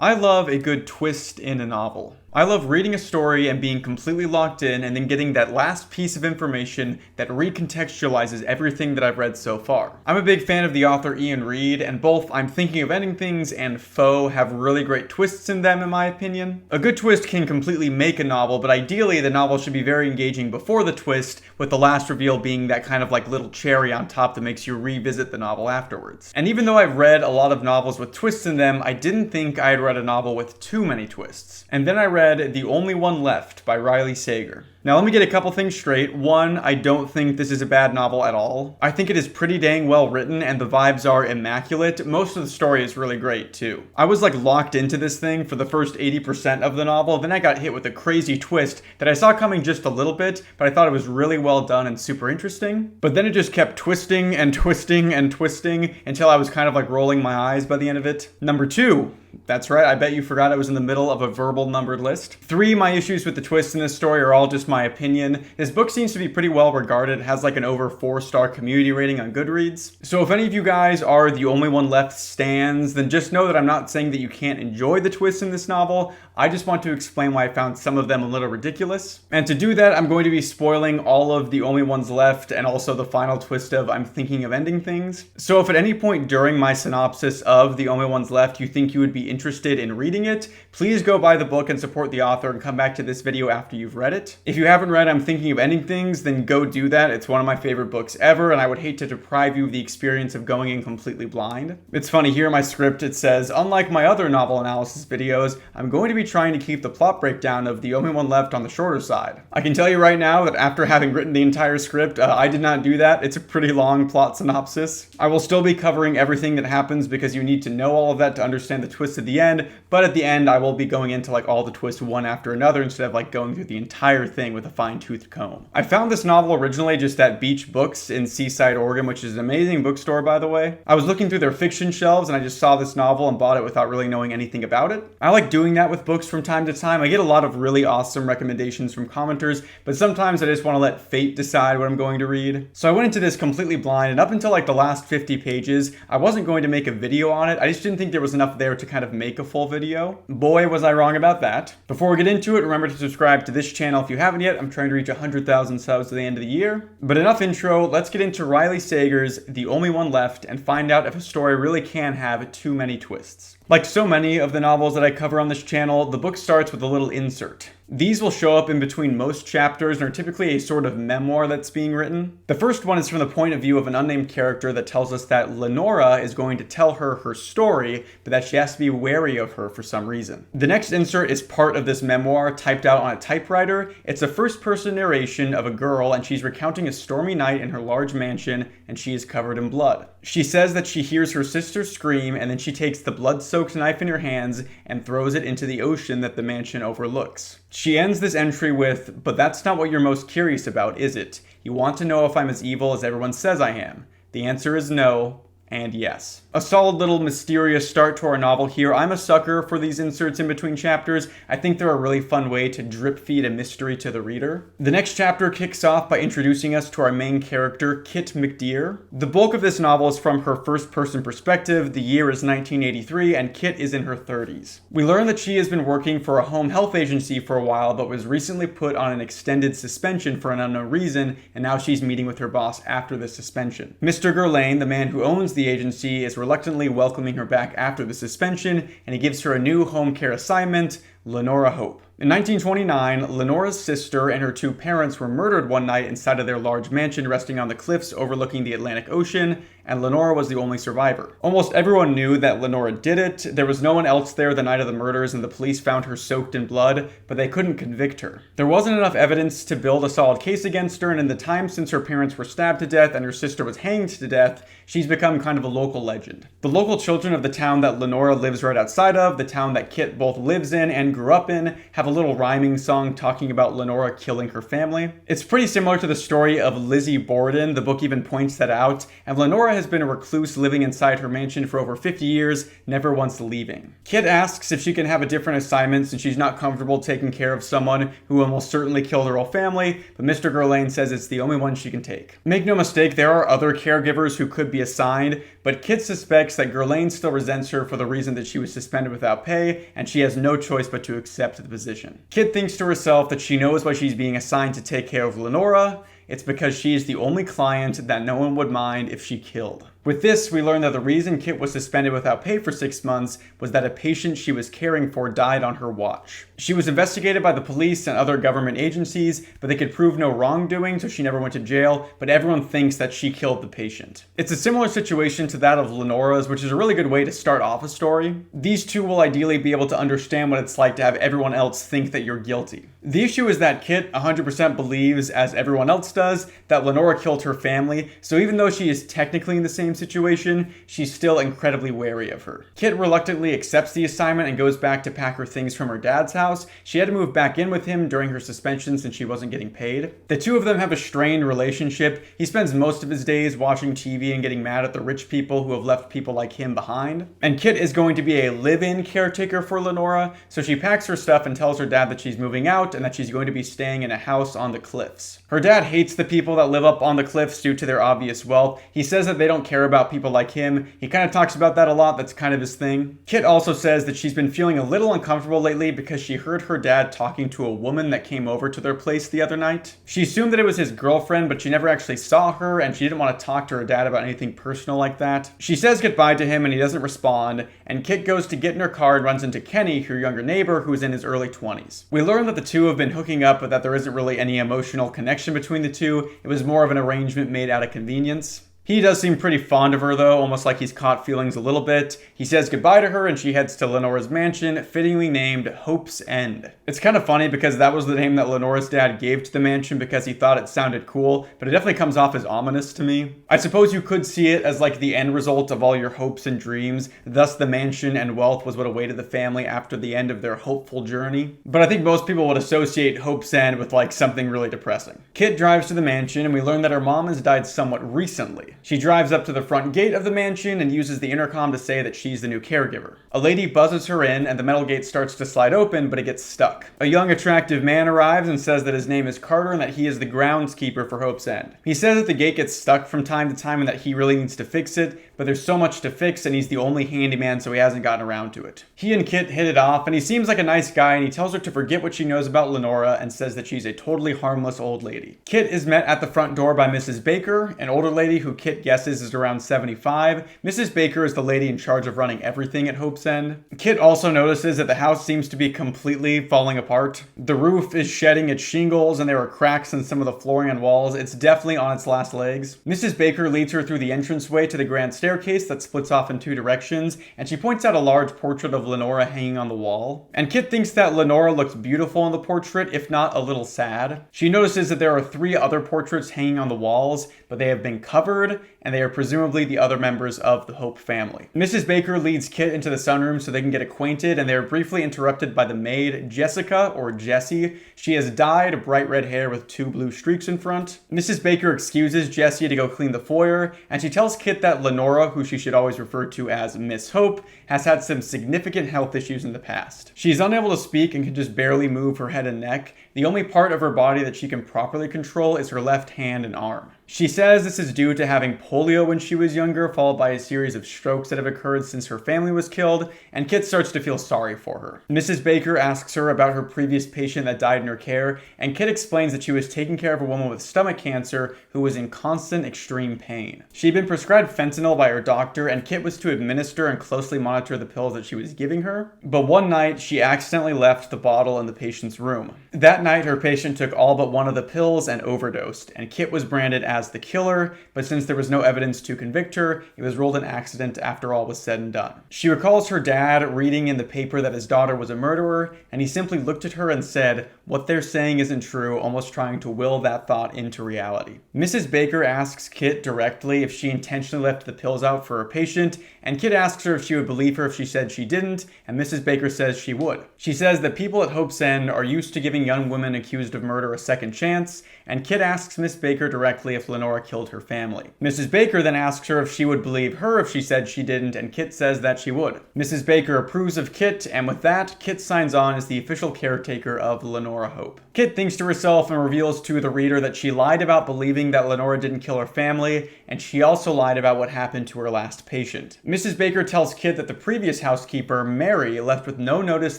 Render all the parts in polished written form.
I love a good twist in a novel. I love reading a story and being completely locked in and then getting that last piece of information that recontextualizes everything that I've read so far. I'm a big fan of the author Ian Reid, and both I'm Thinking of Ending Things and Foe have really great twists in them in my opinion. A good twist can completely make a novel, but ideally the novel should be very engaging before the twist, with the last reveal being that kind of like little cherry on top that makes you revisit the novel afterwards. And even though I've read a lot of novels with twists in them, I didn't think I had read a novel with too many twists. And then I read The Only One Left by Riley Sager. Now let me get a couple things straight. One, I don't think this is a bad novel at all. I think it is pretty dang well written and the vibes are immaculate. Most of the story is really great too. I was like locked into this thing for the first 80% of the novel, then I got hit with a crazy twist that I saw coming just a little bit, but I thought it was really well done and super interesting. But then it just kept twisting and twisting and twisting until I was kind of like rolling my eyes by the end of it. Number two, that's right, I bet you forgot I was in the middle of a verbal numbered list. Three, my issues with the twists in this story are all just my opinion. This book seems to be pretty well regarded. It has like an over 4-star community rating on Goodreads. So if any of you guys are The Only One Left stans, then just know that I'm not saying that you can't enjoy the twists in this novel. I just want to explain why I found some of them a little ridiculous. And to do that, I'm going to be spoiling all of The Only Ones Left and also the final twist of I'm Thinking of Ending Things. So if at any point during my synopsis of The Only Ones Left you think you would be interested in reading it, please go buy the book and support the author and come back to this video after you've read it. If you haven't read I'm Thinking of Ending Things, then go do that. It's one of my favorite books ever, and I would hate to deprive you of the experience of going in completely blind. It's funny, here in my script it says, unlike my other novel analysis videos, I'm going to be trying to keep the plot breakdown of The Only One Left on the shorter side. I can tell you right now that after having written the entire script, I did not do that. It's a pretty long plot synopsis. I will still be covering everything that happens because you need to know all of that to understand the twist at the end, but at the end I will be going into like all the twists one after another instead of like going through the entire thing with a fine-toothed comb. I found this novel originally just at Beach Books in Seaside, Oregon, which is an amazing bookstore by the way. I was looking through their fiction shelves and I just saw this novel and bought it without really knowing anything about it. I like doing that with books from time to time. I get a lot of really awesome recommendations from commenters, but sometimes I just want to let fate decide what I'm going to read. So I went into this completely blind, and up until like the last 50 pages, I wasn't going to make a video on it. I just didn't think there was enough there to kind of make a full video. Boy, was I wrong about that. Before we get into it, remember to subscribe to this channel if you haven't yet. I'm trying to reach 100,000 subs to the end of the year. But enough intro, let's get into Riley Sager's The Only One Left and find out if a story really can have too many twists. Like so many of the novels that I cover on this channel, the book starts with a little insert. These will show up in between most chapters and are typically a sort of memoir that's being written. The first one is from the point of view of an unnamed character that tells us that Lenora is going to tell her story, but that she has to be wary of her for some reason. The next insert is part of this memoir typed out on a typewriter. It's a first-person narration of a girl, and she's recounting a stormy night in her large mansion, and she is covered in blood. She says that she hears her sister scream, and then she takes the blood-soaked knife in her hands and throws it into the ocean that the mansion overlooks. She ends this entry with, "But that's not what you're most curious about, is it? You want to know if I'm as evil as everyone says I am? The answer is no, and yes." A solid little mysterious start to our novel here. I'm a sucker for these inserts in between chapters. I think they're a really fun way to drip feed a mystery to the reader. The next chapter kicks off by introducing us to our main character, Kit McDear. The bulk of this novel is from her first-person perspective. The year is 1983, and Kit is in her 30s. We learn that she has been working for a home health agency for a while, but was recently put on an extended suspension for an unknown reason, and now she's meeting with her boss after the suspension. Mr. Gerlain, the man who owns the agency, is reluctantly welcoming her back after the suspension, and he gives her a new home care assignment, Lenora Hope. In 1929, Lenora's sister and her two parents were murdered one night inside of their large mansion resting on the cliffs overlooking the Atlantic Ocean, and Lenora was the only survivor. Almost everyone knew that Lenora did it. There was no one else there the night of the murders, and the police found her soaked in blood, but they couldn't convict her. There wasn't enough evidence to build a solid case against her, and in the time since her parents were stabbed to death and her sister was hanged to death, she's become kind of a local legend. The local children of the town that Lenora lives right outside of, the town that Kit both lives in and grew up in, have a little rhyming song talking about Lenora killing her family. It's pretty similar to the story of Lizzie Borden. The book even points that out. And Lenora has been a recluse living inside her mansion for over 50 years, never once leaving. Kit asks if she can have a different assignment since she's not comfortable taking care of someone who almost certainly killed her whole family, but Mr. Guerlain says it's the only one she can take. Make no mistake, there are other caregivers who could be assigned, but Kit suspects that Guerlain still resents her for the reason that she was suspended without pay, and she has no choice but to accept the position. Kit thinks to herself that she knows why she's being assigned to take care of Lenora. It's because she is the only client that no one would mind if she killed. With this, we learn that the reason Kit was suspended without pay for 6 months was that a patient she was caring for died on her watch. She was investigated by the police and other government agencies, but they could prove no wrongdoing, so she never went to jail, but everyone thinks that she killed the patient. It's a similar situation to that of Lenora's, which is a really good way to start off a story. These two will ideally be able to understand what it's like to have everyone else think that you're guilty. The issue is that Kit 100% believes, as everyone else does, that Lenora killed her family, so even though she is technically in the same situation, she's still incredibly wary of her. Kit reluctantly accepts the assignment and goes back to pack her things from her dad's house. She had to move back in with him during her suspension since she wasn't getting paid. The two of them have a strained relationship. He spends most of his days watching TV and getting mad at the rich people who have left people like him behind. And Kit is going to be a live-in caretaker for Lenora, so she packs her stuff and tells her dad that she's moving out and that she's going to be staying in a house on the cliffs. Her dad hates the people that live up on the cliffs due to their obvious wealth. He says that they don't care about people like him. He kind of talks about that a lot. That's kind of his thing. Kit also says that she's been feeling a little uncomfortable lately because she heard her dad talking to a woman that came over to their place the other night. She assumed that it was his girlfriend, but she never actually saw her, and she didn't want to talk to her dad about anything personal like that. She says goodbye to him, and he doesn't respond, and Kit goes to get in her car and runs into Kenny, her younger neighbor, who is in his early 20s. We learn that the two have been hooking up, but that there isn't really any emotional connection between the two. It was more of an arrangement made out of convenience. He does seem pretty fond of her though, almost like he's caught feelings a little bit. He says goodbye to her and she heads to Lenora's mansion, fittingly named Hope's End. It's kind of funny because that was the name that Lenora's dad gave to the mansion because he thought it sounded cool, but it definitely comes off as ominous to me. I suppose you could see it as like the end result of all your hopes and dreams, thus the mansion and wealth was what awaited the family after the end of their hopeful journey. But I think most people would associate Hope's End with like something really depressing. Kit drives to the mansion and we learn that her mom has died somewhat recently. She drives up to the front gate of the mansion and uses the intercom to say that she's the new caregiver. A lady buzzes her in and the metal gate starts to slide open, but it gets stuck. A young, attractive man arrives and says that his name is Carter and that he is the groundskeeper for Hope's End. He says that the gate gets stuck from time to time and that he really needs to fix it, but there's so much to fix and he's the only handyman, so he hasn't gotten around to it. He and Kit hit it off and he seems like a nice guy and he tells her to forget what she knows about Lenora and says that she's a totally harmless old lady. Kit is met at the front door by Mrs. Baker, an older lady who Kit guesses is around 75. Mrs. Baker is the lady in charge of running everything at Hope's End. Kit also notices that the house seems to be completely falling apart. The roof is shedding its shingles and there are cracks in some of the flooring and walls. It's definitely on its last legs. Mrs. Baker leads her through the entranceway to the grand staircase that splits off in two directions, and she points out a large portrait of Lenora hanging on the wall. And Kit thinks that Lenora looks beautiful in the portrait, if not a little sad. She notices that there are 3 other portraits hanging on the walls, but they have been covered, and they are presumably the other members of the Hope family. Mrs. Baker leads Kit into the sunroom so they can get acquainted, and they are briefly interrupted by the maid, Jessica, or Jessie. She has dyed bright red hair with 2 blue streaks in front. Mrs. Baker excuses Jessie to go clean the foyer, and she tells Kit that Lenora, who she should always refer to as Miss Hope, has had some significant health issues in the past. She's unable to speak and can just barely move her head and neck. The only part of her body that she can properly control is her left hand and arm. She says this is due to having polio when she was younger, followed by a series of strokes that have occurred since her family was killed, and Kit starts to feel sorry for her. Mrs. Baker asks her about her previous patient that died in her care, and Kit explains that she was taking care of a woman with stomach cancer who was in constant extreme pain. She'd been prescribed fentanyl by her doctor, and Kit was to administer and closely monitor the pills that she was giving her. But one night, she accidentally left the bottle in the patient's room. That night, her patient took all but one of the pills and overdosed, and Kit was branded as as the killer, but since there was no evidence to convict her, it was ruled an accident after all was said and done. She recalls her dad reading in the paper that his daughter was a murderer, and he simply looked at her and said, "What they're saying isn't true," almost trying to will that thought into reality. Mrs. Baker asks Kit directly if she intentionally left the pills out for her patient, and Kit asks her if she would believe her if she said she didn't, and Mrs. Baker says she would. She says that people at Hope's End are used to giving young women accused of murder a second chance, and Kit asks Miss Baker directly if Lenora killed her family. Mrs. Baker then asks her if she would believe her if she said she didn't, and Kit says that she would. Mrs. Baker approves of Kit, and with that, Kit signs on as the official caretaker of Lenora Hope. Kit thinks to herself and reveals to the reader that she lied about believing that Lenora didn't kill her family, and she also lied about what happened to her last patient. Mrs. Baker tells Kit that the previous housekeeper, Mary, left with no notice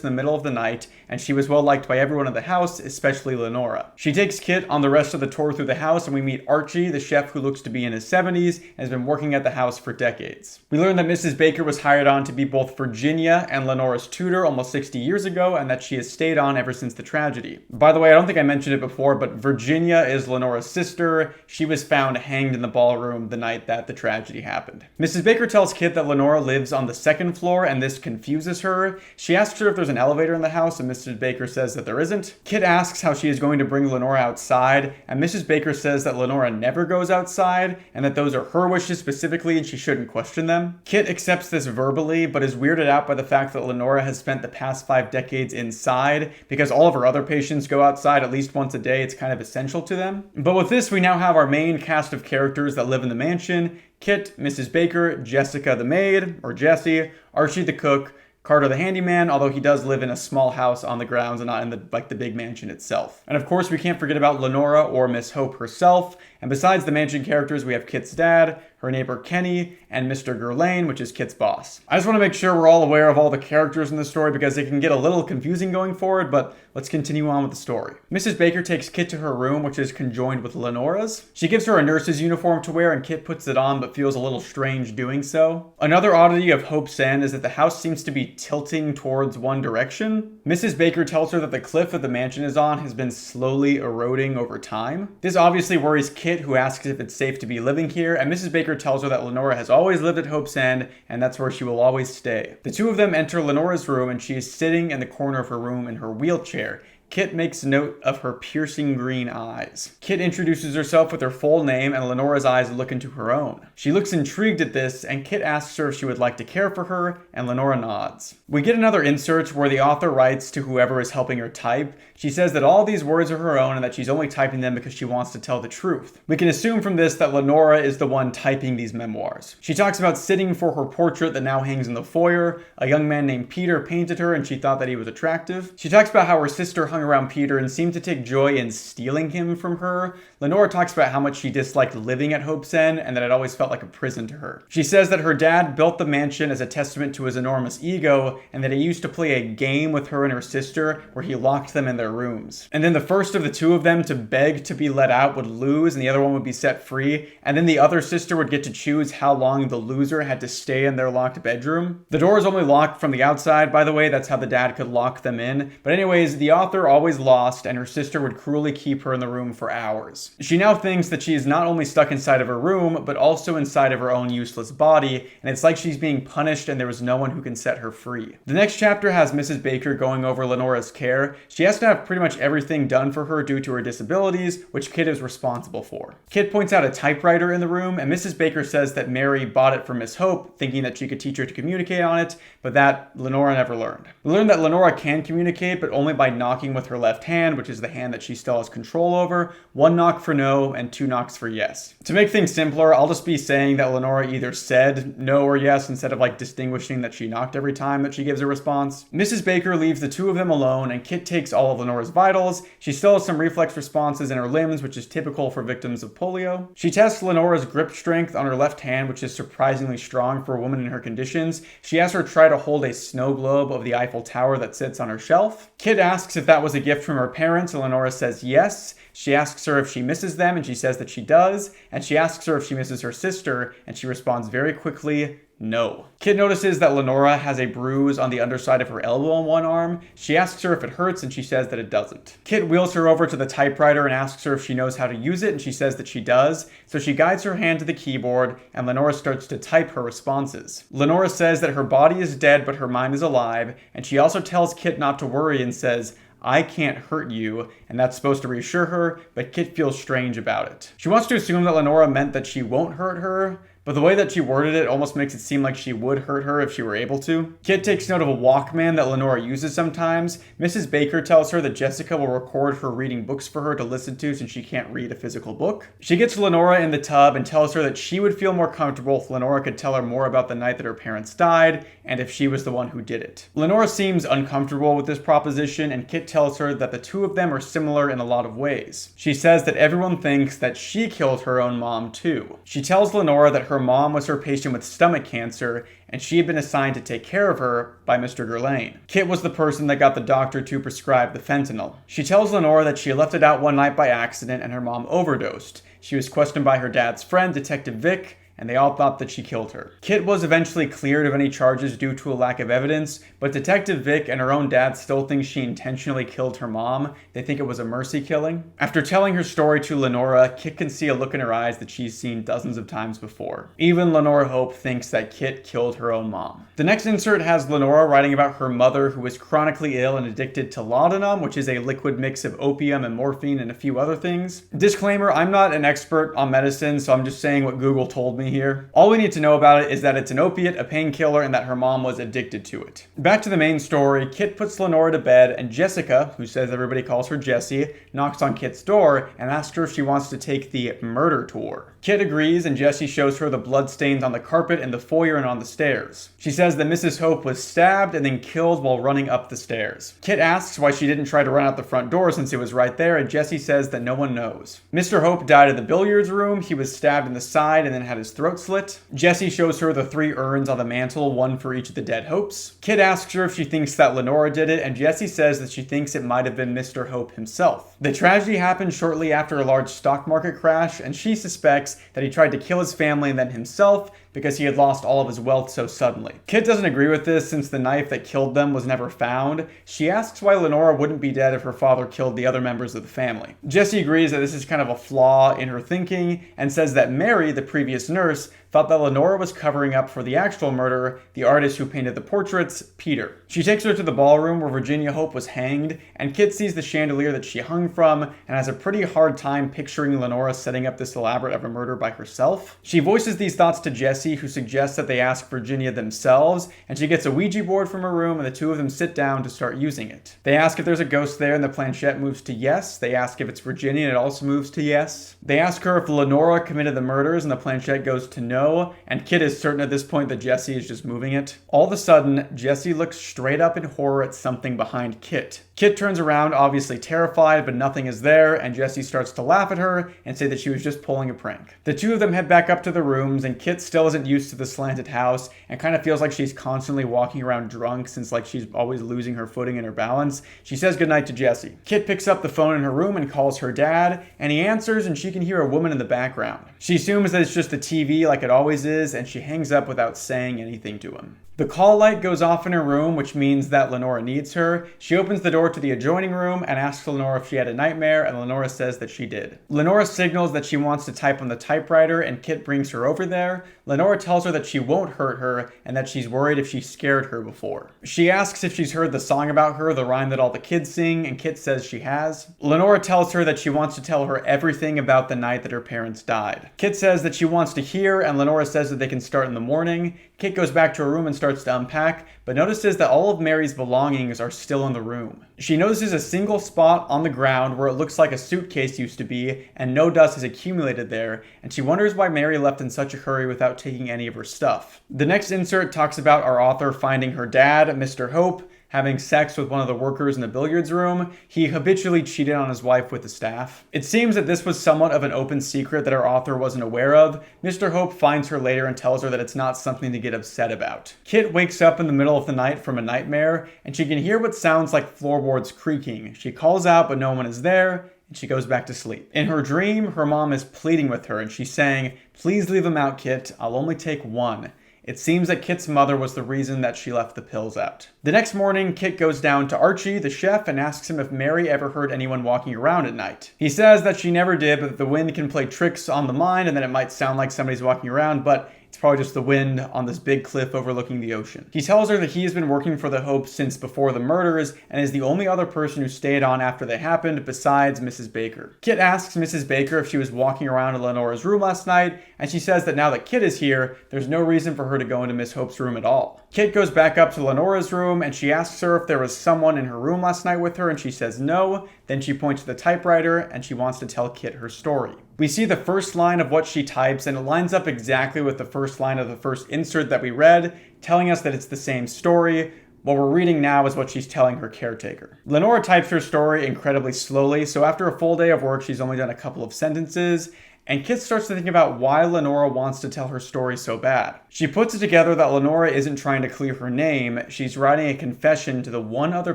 in the middle of the night, and she was well liked by everyone in the house, especially Lenora. She takes Kit on the rest of the tour through the house, and we meet Archie, the chef who looks to be in his 70s and has been working at the house for decades. We learn that Mrs. Baker was hired on to be both Virginia and Lenora's tutor almost 60 years ago, and that she has stayed on ever since the tragedy. By the way, I don't think I mentioned it before, but Virginia is Lenora's sister. She was found hanged in the ballroom the night that the tragedy happened. Mrs. Baker tells Kit that Lenora lives on the second floor, and this confuses her. She asks her if there's an elevator in the house, and Mrs. Baker says that there isn't. Kit asks how she is going to bring Lenora outside, and Mrs. Baker says that Lenora never goes outside, and that those are her wishes specifically, and she shouldn't question them. Kit accepts this verbally, but is weirded out by the fact that Lenora has spent the past 5 decades inside, because all of her other patients go outside at least once a day. It's kind of essential to them. But with this, we now have our main cast of characters that live in the mansion: Kit, Mrs. Baker, Jessica the maid, or Jessie, Archie the cook, Carter the handyman, although he does live in a small house on the grounds and not in the big mansion itself. And of course, we can't forget about Lenora or Miss Hope herself. And besides the mansion characters, we have Kit's dad, her neighbor Kenny, and Mr. Gurlane, which is Kit's boss. I just want to make sure we're all aware of all the characters in the story because it can get a little confusing going forward, but let's continue on with the story. Mrs. Baker takes Kit to her room, which is conjoined with Lenora's. She gives her a nurse's uniform to wear, and Kit puts it on but feels a little strange doing so. Another oddity of Hope's End is that the house seems to be tilting towards one direction. Mrs. Baker tells her that the cliff that the mansion is on has been slowly eroding over time. This obviously worries Kit, who asks if it's safe to be living here, and Mrs. Baker tells her that Lenora has always lived at Hope's End, and that's where she will always stay. The two of them enter Lenora's room, and she is sitting in the corner of her room in her wheelchair. Kit makes note of her piercing green eyes. Kit introduces herself with her full name, and Lenora's eyes look into her own. She looks intrigued at this, and Kit asks her if she would like to care for her, and Lenora nods. We get another insert where the author writes to whoever is helping her type. She says that all these words are her own and that she's only typing them because she wants to tell the truth. We can assume from this that Lenora is the one typing these memoirs. She talks about sitting for her portrait that now hangs in the foyer. A young man named Peter painted her, and she thought that he was attractive. She talks about how her sister hung around Peter and seemed to take joy in stealing him from her. Lenora talks about how much she disliked living at Hope's End and that it always felt like a prison to her. She says that her dad built the mansion as a testament to his enormous ego, and that he used to play a game with her and her sister where he locked them in their rooms. And then the first of the two of them to beg to be let out would lose, and the other one would be set free, and then the other sister would get to choose how long the loser had to stay in their locked bedroom. The door is only locked from the outside, by the way. That's how the dad could lock them in. But anyways, the author always lost, and her sister would cruelly keep her in the room for hours. She now thinks that she is not only stuck inside of her room, but also inside of her own useless body, and it's like she's being punished and there is no one who can set her free. The next chapter has Mrs. Baker going over Lenora's care. She has to have pretty much everything done for her due to her disabilities, which Kit is responsible for. Kit points out a typewriter in the room, and Mrs. Baker says that Mary bought it for Miss Hope, thinking that she could teach her to communicate on it, but that Lenora never learned. We learned that Lenora can communicate, but only by knocking with her left hand, which is the hand that she still has control over. 1 knock for no, and 2 knocks for yes. To make things simpler, I'll just be saying that Lenora either said no or yes instead of distinguishing that she knocked every time that she gives a response. Mrs. Baker leaves the two of them alone, and Kit takes all of Lenora's vitals. She still has some reflex responses in her limbs, which is typical for victims of polio. She tests Lenora's grip strength on her left hand, which is surprisingly strong for a woman in her conditions. She has her try to hold a snow globe of the Eiffel Tower that sits on her shelf. Kit asks if that was a gift from her parents, and Lenora says yes. She asks her if she misses them, and she says that she does. And she asks her if she misses her sister, and she responds very quickly, no. Kit notices that Lenora has a bruise on the underside of her elbow on one arm. She asks her if it hurts, and she says that it doesn't. Kit wheels her over to the typewriter and asks her if she knows how to use it, and she says that she does. So she guides her hand to the keyboard, and Lenora starts to type her responses. Lenora says that her body is dead, but her mind is alive, and she also tells Kit not to worry and says, "I can't hurt you," and that's supposed to reassure her, but Kit feels strange about it. She wants to assume that Lenora meant that she won't hurt her, but the way that she worded it almost makes it seem like she would hurt her if she were able to. Kit takes note of a Walkman that Lenora uses sometimes. Mrs. Baker tells her that Jessica will record her reading books for her to listen to since she can't read a physical book. She gets Lenora in the tub and tells her that she would feel more comfortable if Lenora could tell her more about the night that her parents died and if she was the one who did it. Lenora seems uncomfortable with this proposition, and Kit tells her that the two of them are similar in a lot of ways. She says that everyone thinks that she killed her own mom too. She tells Lenora that her mom was her patient with stomach cancer, and she had been assigned to take care of her by Mr. Guerlain. Kit was the person that got the doctor to prescribe the fentanyl. She tells Lenora that she left it out one night by accident and her mom overdosed. She was questioned by her dad's friend, Detective Vic, and they all thought that she killed her. Kit was eventually cleared of any charges due to a lack of evidence, but Detective Vic and her own dad still think she intentionally killed her mom. They think it was a mercy killing. After telling her story to Lenora, Kit can see a look in her eyes that she's seen dozens of times before. Even Lenora Hope thinks that Kit killed her own mom. The next insert has Lenora writing about her mother, who was chronically ill and addicted to laudanum, which is a liquid mix of opium and morphine and a few other things. Disclaimer, I'm not an expert on medicine, so I'm just saying what Google told me here. All we need to know about it is that it's an opiate, a painkiller, and that her mom was addicted to it. Back to the main story, Kit puts Lenora to bed, and Jessica, who says everybody calls her Jessie, knocks on Kit's door and asks her if she wants to take the murder tour. Kit agrees, and Jessie shows her the bloodstains on the carpet in the foyer and on the stairs. She says that Mrs. Hope was stabbed and then killed while running up the stairs. Kit asks why she didn't try to run out the front door since it was right there, and Jessie says that no one knows. Mr. Hope died in the billiards room. He was stabbed in the side and then had his throat slit. Jessie shows her the 3 urns on the mantle, one for each of the dead Hopes. Kit asks her if she thinks that Lenora did it, and Jessie says that she thinks it might have been Mr. Hope himself. The tragedy happened shortly after a large stock market crash, and she suspects that he tried to kill his family and then himself because he had lost all of his wealth so suddenly. Kit doesn't agree with this since the knife that killed them was never found. She asks why Lenora wouldn't be dead if her father killed the other members of the family. Jessie agrees that this is kind of a flaw in her thinking and says that Mary, the previous nurse, thought that Lenora was covering up for the actual murderer, the artist who painted the portraits, Peter. She takes her to the ballroom where Virginia Hope was hanged, and Kit sees the chandelier that she hung from and has a pretty hard time picturing Lenora setting up this elaborate of a murder by herself. She voices these thoughts to Jessie, who suggests that they ask Virginia themselves, and she gets a Ouija board from her room, and the two of them sit down to start using it. They ask if there's a ghost there, and the planchette moves to yes. They ask if it's Virginia, and it also moves to yes. They ask her if Lenora committed the murders, and the planchette goes to no. And Kit is certain at this point that Jessie is just moving it. All of a sudden, Jessie looks straight up in horror at something behind Kit. Kit turns around, obviously terrified, but nothing is there, and Jessie starts to laugh at her and say that she was just pulling a prank. The two of them head back up to the rooms, and Kit still isn't used to the slanted house and kind of feels like she's constantly walking around drunk since she's always losing her footing and her balance. She says goodnight to Jessie. Kit picks up the phone in her room and calls her dad, and he answers, and she can hear a woman in the background. She assumes that it's just the TV like it always is, and she hangs up without saying anything to him. The call light goes off in her room, which means that Lenora needs her. She opens the door to the adjoining room and asks Lenora if she had a nightmare, and Lenora says that she did. Lenora signals that she wants to type on the typewriter, and Kit brings her over there. Lenora tells her that she won't hurt her and that she's worried if she scared her before. She asks if she's heard the song about her, the rhyme that all the kids sing, and Kit says she has. Lenora tells her that she wants to tell her everything about the night that her parents died. Kit says that she wants to hear, and Lenora says that they can start in the morning. Kit goes back to her room and starts to unpack, but notices that all of Mary's belongings are still in the room. She notices a single spot on the ground where it looks like a suitcase used to be, and no dust has accumulated there, and she wonders why Mary left in such a hurry without taking any of her stuff. The next insert talks about our author finding her dad, Mr. Hope, having sex with one of the workers in the billiards room. He habitually cheated on his wife with the staff. It seems that this was somewhat of an open secret that our author wasn't aware of. Mr. Hope finds her later and tells her that it's not something to get upset about. Kit wakes up in the middle of the night from a nightmare, and she can hear what sounds like floorboards creaking. She calls out, but no one is there, and she goes back to sleep. In her dream, her mom is pleading with her, and she's saying, "Please leave him out, Kit. I'll only take one." It seems that Kit's mother was the reason that she left the pills out. The next morning, Kit goes down to Archie, the chef, and asks him if Mary ever heard anyone walking around at night. He says that she never did, but that the wind can play tricks on the mind and that it might sound like somebody's walking around, but it's probably just the wind on this big cliff overlooking the ocean. He tells her that he has been working for the Hopes since before the murders and is the only other person who stayed on after they happened besides Mrs. Baker. Kit asks Mrs. Baker if she was walking around in Lenora's room last night, and she says that now that Kit is here, there's no reason for her to go into Miss Hope's room at all. Kit goes back up to Lenora's room and she asks her if there was someone in her room last night with her, and she says no. Then she points to the typewriter and she wants to tell Kit her story. We see the first line of what she types, and it lines up exactly with the first line of the first insert that we read, telling us that it's the same story. What we're reading now is what she's telling her caretaker. Lenora types her story incredibly slowly, so after a full day of work, she's only done a couple of sentences, and Kit starts to think about why Lenora wants to tell her story so bad. She puts it together that Lenora isn't trying to clear her name, she's writing a confession to the one other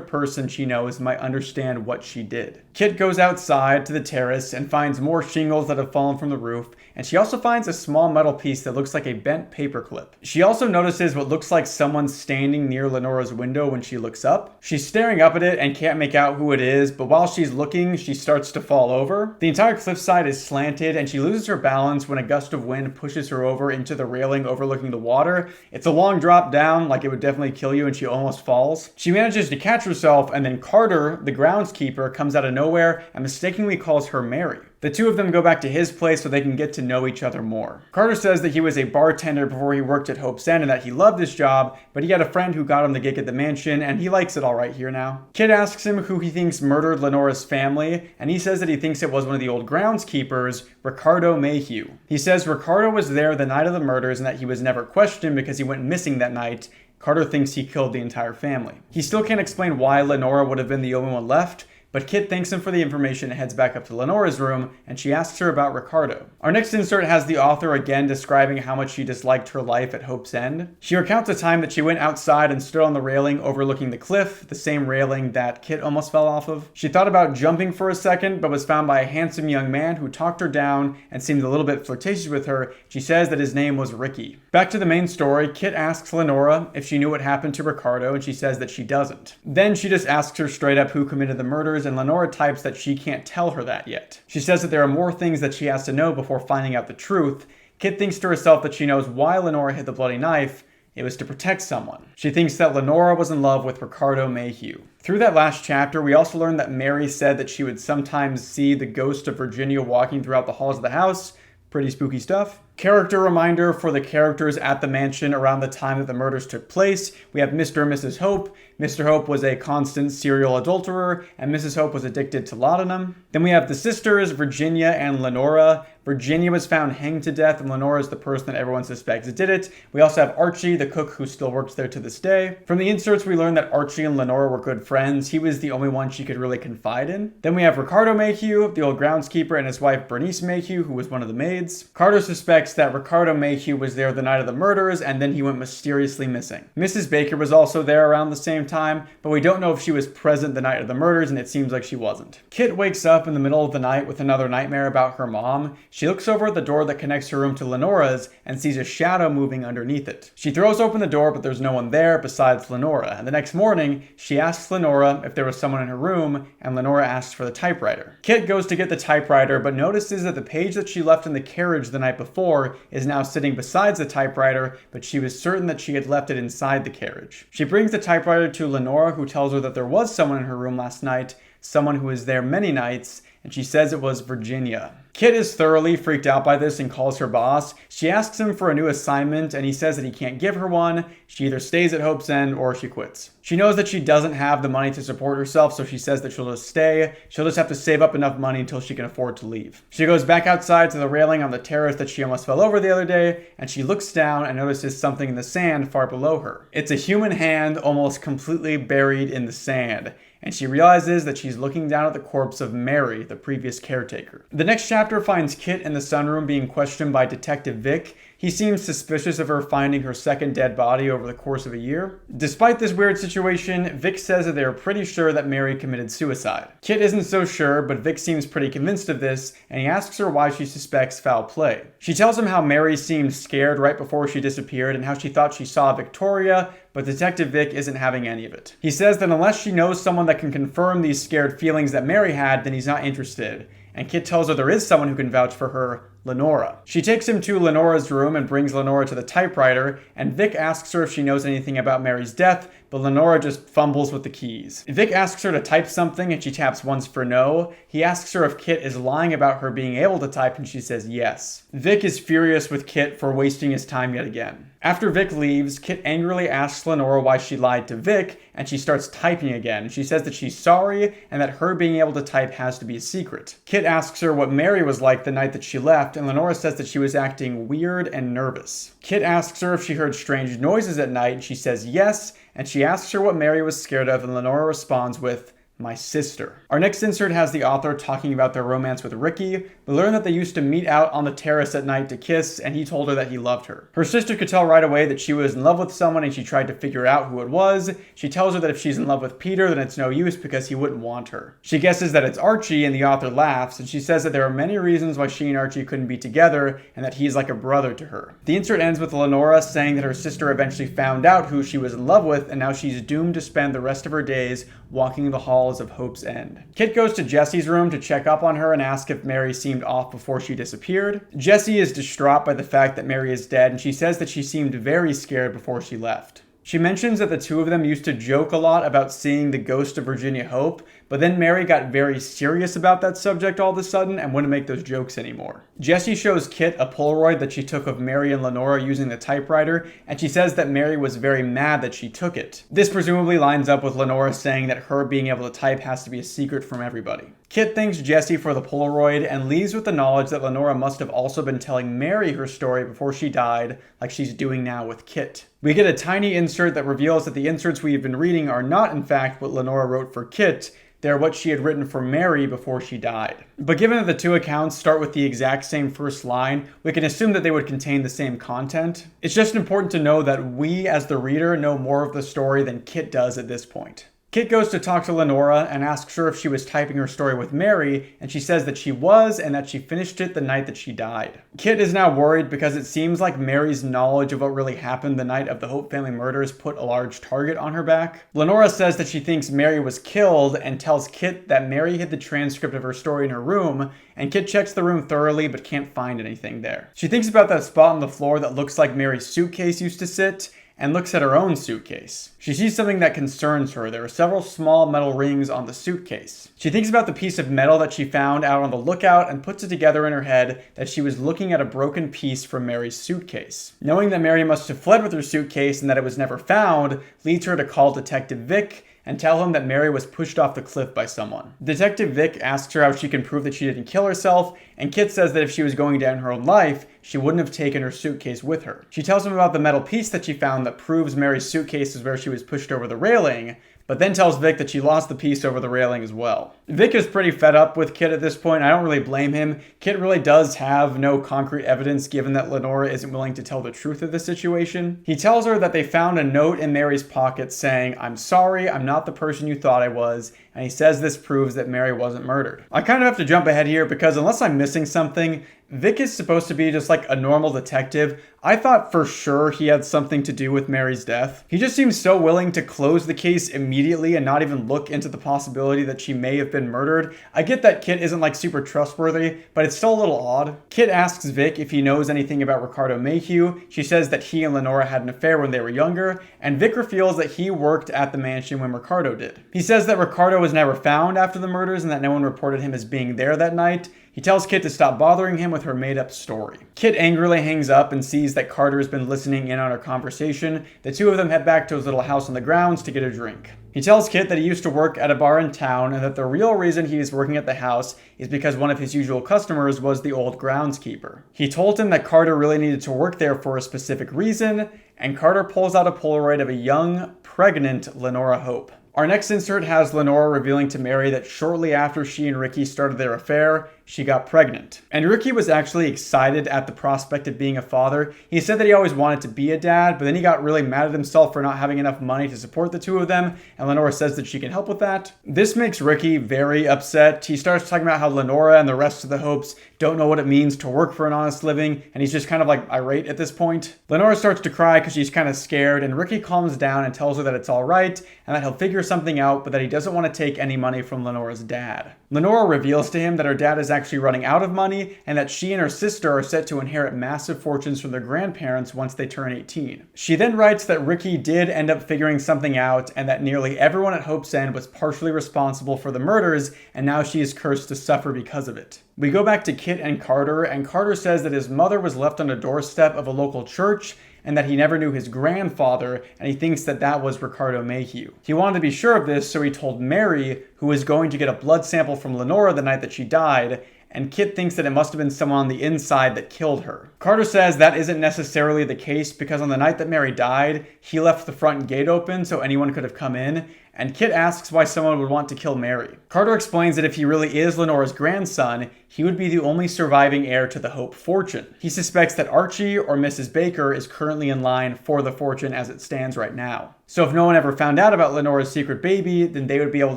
person she knows might understand what she did. Kit goes outside to the terrace and finds more shingles that have fallen from the roof, and she also finds a small metal piece that looks like a bent paperclip. She also notices what looks like someone standing near Lenora's window when she looks up. She's staring up at it and can't make out who it is, but while she's looking, she starts to fall over. The entire cliffside is slanted, and she loses her balance when a gust of wind pushes her over into the railing overlooking the water. It's a long drop down, like it would definitely kill you, and she almost falls. She manages to catch herself, and then Carter, the groundskeeper, comes out of nowhere and mistakenly calls her Mary. The two of them go back to his place so they can get to know each other more. Carter says that he was a bartender before he worked at Hope's End and that he loved his job, but he had a friend who got him the gig at the mansion and he likes it all right here now. Kit asks him who he thinks murdered Lenora's family, and he says that he thinks it was one of the old groundskeepers, Ricardo Mayhew. He says Ricardo was there the night of the murders and that he was never questioned because he went missing that night. Carter thinks he killed the entire family. He still can't explain why Lenora would have been the only one left, but Kit thanks him for the information and heads back up to Lenora's room, and she asks her about Ricardo. Our next insert has the author again describing how much she disliked her life at Hope's End. She recounts a time that she went outside and stood on the railing overlooking the cliff, the same railing that Kit almost fell off of. She thought about jumping for a second, but was found by a handsome young man who talked her down and seemed a little bit flirtatious with her. She says that his name was Ricky. Back to the main story, Kit asks Lenora if she knew what happened to Ricardo, and she says that she doesn't. Then she just asks her straight up who committed the murders, and Lenora types that she can't tell her that yet. She says that there are more things that she has to know before finding out the truth. Kit thinks to herself that she knows why Lenora hid the bloody knife. It was to protect someone. She thinks that Lenora was in love with Ricardo Mayhew. Through that last chapter, we also learned that Mary said that she would sometimes see the ghost of Virginia walking throughout the halls of the house. Pretty spooky stuff. Character reminder for the characters at the mansion around the time that the murders took place. We have Mr. and Mrs. Hope. Mr. Hope was a constant serial adulterer, and Mrs. Hope was addicted to laudanum. Then we have the sisters, Virginia and Lenora. Virginia was found hanged to death, and Lenora is the person that everyone suspects did it. We also have Archie, the cook, who still works there to this day. From the inserts, we learned that Archie and Lenora were good friends. He was the only one she could really confide in. Then we have Ricardo Mayhew, the old groundskeeper, and his wife Bernice Mayhew, who was one of the maids. Carter suspects that Ricardo Mayhew was there the night of the murders, and then he went mysteriously missing. Mrs. Baker was also there around the same time, but we don't know if she was present the night of the murders, and it seems like she wasn't. Kit wakes up in the middle of the night with another nightmare about her mom. She looks over at the door that connects her room to Lenora's and sees a shadow moving underneath it. She throws open the door, but there's no one there besides Lenora, and the next morning, she asks Lenora if there was someone in her room, and Lenora asks for the typewriter. Kit goes to get the typewriter, but notices that the page that she left in the carriage the night before is now sitting beside the typewriter, but she was certain that she had left it inside the carriage. She brings the typewriter to Lenora, who tells her that there was someone in her room last night, someone who was there many nights, and she says it was Virginia. Kit is thoroughly freaked out by this and calls her boss. She asks him for a new assignment, and he says that he can't give her one. She either stays at Hope's End or she quits. She knows that she doesn't have the money to support herself, so she says that she'll just stay. She'll just have to save up enough money until she can afford to leave. She goes back outside to the railing on the terrace that she almost fell over the other day, and she looks down and notices something in the sand far below her. It's a human hand almost completely buried in the sand, and she realizes that she's looking down at the corpse of Mary, the previous caretaker. The next chapter finds Kit in the sunroom being questioned by Detective Vic. He seems suspicious of her finding her second dead body over the course of a year. Despite this weird situation, Vic says that they are pretty sure that Mary committed suicide. Kit isn't so sure, but Vic seems pretty convinced of this, and he asks her why she suspects foul play. She tells him how Mary seemed scared right before she disappeared and how she thought she saw Victoria, but Detective Vic isn't having any of it. He says that unless she knows someone that can confirm these scared feelings that Mary had, then he's not interested. And Kit tells her there is someone who can vouch for her, Lenora. She takes him to Lenora's room and brings Lenora to the typewriter, and Vic asks her if she knows anything about Mary's death, but Lenora just fumbles with the keys. Vic asks her to type something and she taps once for no. He asks her if Kit is lying about her being able to type and she says yes. Vic is furious with Kit for wasting his time yet again. After Vic leaves, Kit angrily asks Lenora why she lied to Vic, and she starts typing again. She says that she's sorry and that her being able to type has to be a secret. Kit asks her what Mary was like the night that she left, and Lenora says that she was acting weird and nervous. Kit asks her if she heard strange noises at night, and she says yes, and she asks her what Mary was scared of, and Lenora responds with, "My sister." Our next insert has the author talking about their romance with Ricky. We learn that they used to meet out on the terrace at night to kiss, and he told her that he loved her. Her sister could tell right away that she was in love with someone, and she tried to figure out who it was. She tells her that if she's in love with Peter, then it's no use because he wouldn't want her. She guesses that it's Archie, and the author laughs, and she says that there are many reasons why she and Archie couldn't be together, and that he's like a brother to her. The insert ends with Lenora saying that her sister eventually found out who she was in love with, and now she's doomed to spend the rest of her days walking the halls of Hope's End. Kit goes to Jesse's room to check up on her and ask if Mary seemed off before she disappeared. Jessie is distraught by the fact that Mary is dead, and she says that she seemed very scared before she left. She mentions that the two of them used to joke a lot about seeing the ghost of Virginia Hope, but then Mary got very serious about that subject all of a sudden and wouldn't make those jokes anymore. Jessie shows Kit a Polaroid that she took of Mary and Lenora using the typewriter, and she says that Mary was very mad that she took it. This presumably lines up with Lenora saying that her being able to type has to be a secret from everybody. Kit thanks Jessie for the Polaroid and leaves with the knowledge that Lenora must have also been telling Mary her story before she died, like she's doing now with Kit. We get a tiny insert that reveals that the inserts we have been reading are not in fact what Lenora wrote for Kit. They're what she had written for Mary before she died. But given that the two accounts start with the exact same first line, we can assume that they would contain the same content. It's just important to know that we, as the reader, know more of the story than Kit does at this point. Kit goes to talk to Lenora and asks her if she was typing her story with Mary, and she says that she was and that she finished it the night that she died. Kit is now worried because it seems like Mary's knowledge of what really happened the night of the Hope family murders put a large target on her back. Lenora says that she thinks Mary was killed and tells Kit that Mary hid the transcript of her story in her room, and Kit checks the room thoroughly but can't find anything there. She thinks about that spot on the floor that looks like Mary's suitcase used to sit, and looks at her own suitcase. She sees something that concerns her. There are several small metal rings on the suitcase. She thinks about the piece of metal that she found out on the lookout and puts it together in her head that she was looking at a broken piece from Mary's suitcase. Knowing that Mary must have fled with her suitcase and that it was never found leads her to call Detective Vic and tell him that Mary was pushed off the cliff by someone. Detective Vic asks her how she can prove that she didn't kill herself, and Kit says that if she was going down her own life, she wouldn't have taken her suitcase with her. She tells him about the metal piece that she found that proves Mary's suitcase is where she was pushed over the railing, but then tells Vic that she lost the piece over the railing as well. Vic is pretty fed up with Kit at this point. I don't really blame him. Kit really does have no concrete evidence given that Lenora isn't willing to tell the truth of the situation. He tells her that they found a note in Mary's pocket saying, "I'm sorry, I'm not the person you thought I was," and he says this proves that Mary wasn't murdered. I kind of have to jump ahead here because unless I'm missing something, Vic is supposed to be just like a normal detective. I thought for sure he had something to do with Mary's death. He just seems so willing to close the case immediately and not even look into the possibility that she may have been murdered. I get that Kit isn't like super trustworthy, but it's still a little odd. Kit asks Vic if he knows anything about Ricardo Mayhew. She says that he and Lenora had an affair when they were younger, and Vic reveals that he worked at the mansion when Ricardo did. He says that Ricardo was never found after the murders and that no one reported him as being there that night. He tells Kit to stop bothering him with her made-up story. Kit angrily hangs up and sees that Carter has been listening in on her conversation. The two of them head back to his little house on the grounds to get a drink. He tells Kit that he used to work at a bar in town and that the real reason he is working at the house is because one of his usual customers was the old groundskeeper. He told him that Carter really needed to work there for a specific reason, and Carter pulls out a Polaroid of a young, pregnant Lenora Hope. Our next insert has Lenora revealing to Mary that shortly after she and Ricky started their affair, she got pregnant. And Ricky was actually excited at the prospect of being a father. He said that he always wanted to be a dad, but then he got really mad at himself for not having enough money to support the two of them, and Lenora says that she can help with that. This makes Ricky very upset. He starts talking about how Lenora and the rest of the Hopes don't know what it means to work for an honest living, and he's just kind of like irate at this point. Lenora starts to cry because she's kind of scared, and Ricky calms down and tells her that it's all right, and that he'll figure something out, but that he doesn't want to take any money from Lenora's dad. Lenora reveals to him that her dad is actually running out of money, and that she and her sister are set to inherit massive fortunes from their grandparents once they turn 18. She then writes that Ricky did end up figuring something out, and that nearly everyone at Hope's End was partially responsible for the murders, and now she is cursed to suffer because of it. We go back to Kit and Carter says that his mother was left on a doorstep of a local church, and that he never knew his grandfather, and he thinks that that was Ricardo Mayhew. He wanted to be sure of this, so he told Mary, who was going to get a blood sample from Lenora the night that she died, and Kit thinks that it must have been someone on the inside that killed her. Carter says that isn't necessarily the case, because on the night that Mary died, he left the front gate open so anyone could have come in, and Kit asks why someone would want to kill Mary. Carter explains that if he really is Lenora's grandson, he would be the only surviving heir to the Hope fortune. He suspects that Archie or Mrs. Baker is currently in line for the fortune as it stands right now. So if no one ever found out about Lenora's secret baby, then they would be able